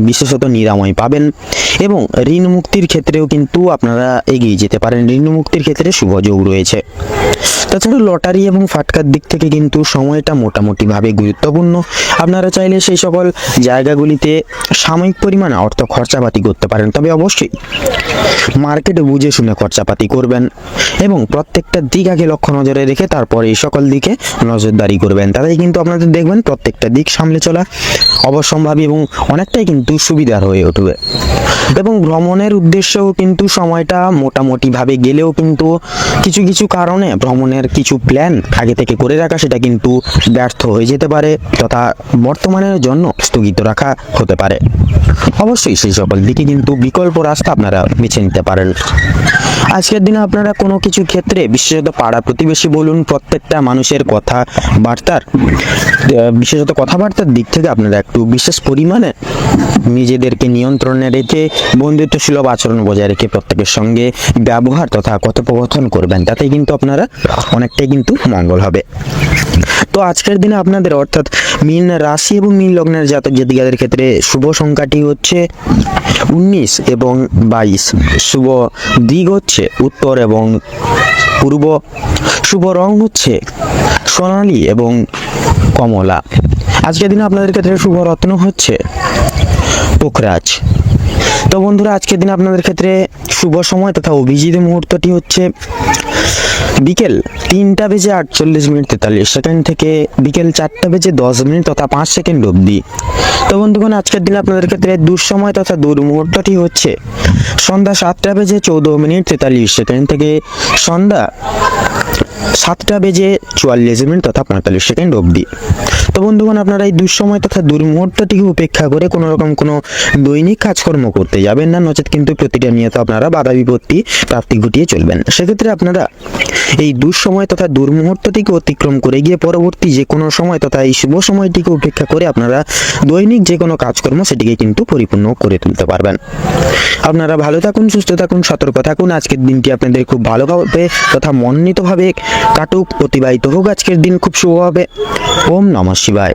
B: বিশেষত নিরাময় পাবেন। এবং ঋণ মুক্তির ক্ষেত্রেও কিন্তু আপনারা এগিয়ে যেতে পারেন, ঋণ মুক্তির ক্ষেত্রে শুভ যোগ রয়েছে। তাছাড়া লটারি এবং ফাটকার দিক থেকে কিন্তু সময়টা মোটামুটিভাবে গুরুত্বপূর্ণ। আপনারা চাইলে সেই সকল জায়গাগুলিতে সাময়িক পরিমাণে অর্থ খরচাপাতি করতে পারেন, তবে অবশ্যই মার্কেটে বুঝে শুনে খরচাপাতি করবেন এবং প্রত্যেকটা দিক আগে লক্ষ্য নজরে রেখে তারপরে এই সকল দিকে নজরদারি করবেন। তাতেই কিন্তু আপনাদের দেখবেন প্রত্যেকটা দিক সামলে চলা অবশ্যম্ভাবী এবং অনেকটাই কিন্তু সুবিধার হয়ে উঠবে। এবং ভ্রমণের উদ্দেশ্যেও কিন্তু সময়টা মোটামুটিভাবে গেলেও কিন্তু কিছু কিছু কারণে ভ্রমণের কিছু প্ল্যান আগে থেকে করে রাখা সেটা কিন্তু ব্যর্থ হয়ে যেতে পারে তথা বর্তমানের জন্য স্থগিত রাখা হতে পারে। অবশ্যই সেই সকল দিকে কিন্তু বিকল্প রাস্তা আপনারা বেছে নিতে পারেন। আজকের দিনে আপনারা কোনো কিছু ক্ষেত্রে বিশেষত পাড়া প্রতিবেশী বলুন, প্রত্যেকটা মানুষের বিশেষত কথাবার্তার দিক থেকে আপনারা একটু বিশেষ পরিমাণে নিজেদেরকে নিয়ন্ত্রণে রেখে বন্ধুত্বসুলভ আচরণ বজায় রেখে প্রত্যেকের সঙ্গে ব্যবহার তথা কথোপকথন করবেন, তাতে কিন্তু আপনারা অনেকটাই কিন্তু মঙ্গল হবে। তো আজকের দিনে আপনাদের অর্থাৎ মীন রাশি এবং মীন লগ্নের জাতক জাতিকাদের ক্ষেত্রে শুভ সংখ্যাটি হচ্ছে 19 এবং 22। শুভ দিক হচ্ছে উত্তর এবং পূর্ব। শুভ রং হচ্ছে সোনালী এবং কমলা। আজকের দিনে আপনাদের ক্ষেত্রে শুভ রত্ন হচ্ছে পোখরাজ। তো বন্ধুরা, আজকের দিনে আপনাদের ক্ষেত্রে শুভ সময় তথা অভিজিৎ মুহূর্তটি হচ্ছে বিকেল 3:48 থেকে বিকেল 4:10 তথা 5 সেকেন্ড অবধি। তো বন্ধুগণ, আজকের দিনে আপনাদের ক্ষেত্রে দুঃসময় তথা দুর্মুহূর্তটি হচ্ছে সন্ধ্যা 7:43 থেকে সন্ধ্যা 7:44 তথা 45 সেকেন্ড অবধি। তো বন্ধুগণ, আপনারা এই দুঃসময় তথা দুর্মুহূর্তটিকে উপেক্ষা করে কোনো রকম কোনো দৈনিক কাজকর্ম করতে যাবেন না, নচেত কিন্তু প্রতিটা নিয়ত আপনারা বাধা বিপত্তি প্রাপ্তি ঘটিয়ে চলবেন। সেক্ষেত্রে আপনারা এই দুঃসময় তথা দুর্মুহূর্তটিকে অতিক্রম করে গিয়ে পরবর্তী যে কোনো সময় তথা এই শুভ সময়টিকে উপেক্ষা করে আপনারা দৈনিক যে কোনো কাজকর্ম সেটিকে কিন্তু পরিপূর্ণ করে তুলতে পারবেন। আপনারা ভালো থাকুন, সুস্থ থাকুন, সতর্ক থাকুন। আজকের দিনটি আপনাদের খুব ভালোভাবে তথা মনোনীতভাবে কাটুক, অতিবাহিত হোক। আজকের দিন খুব শুভ হবে। ওম নমঃ শিবায়।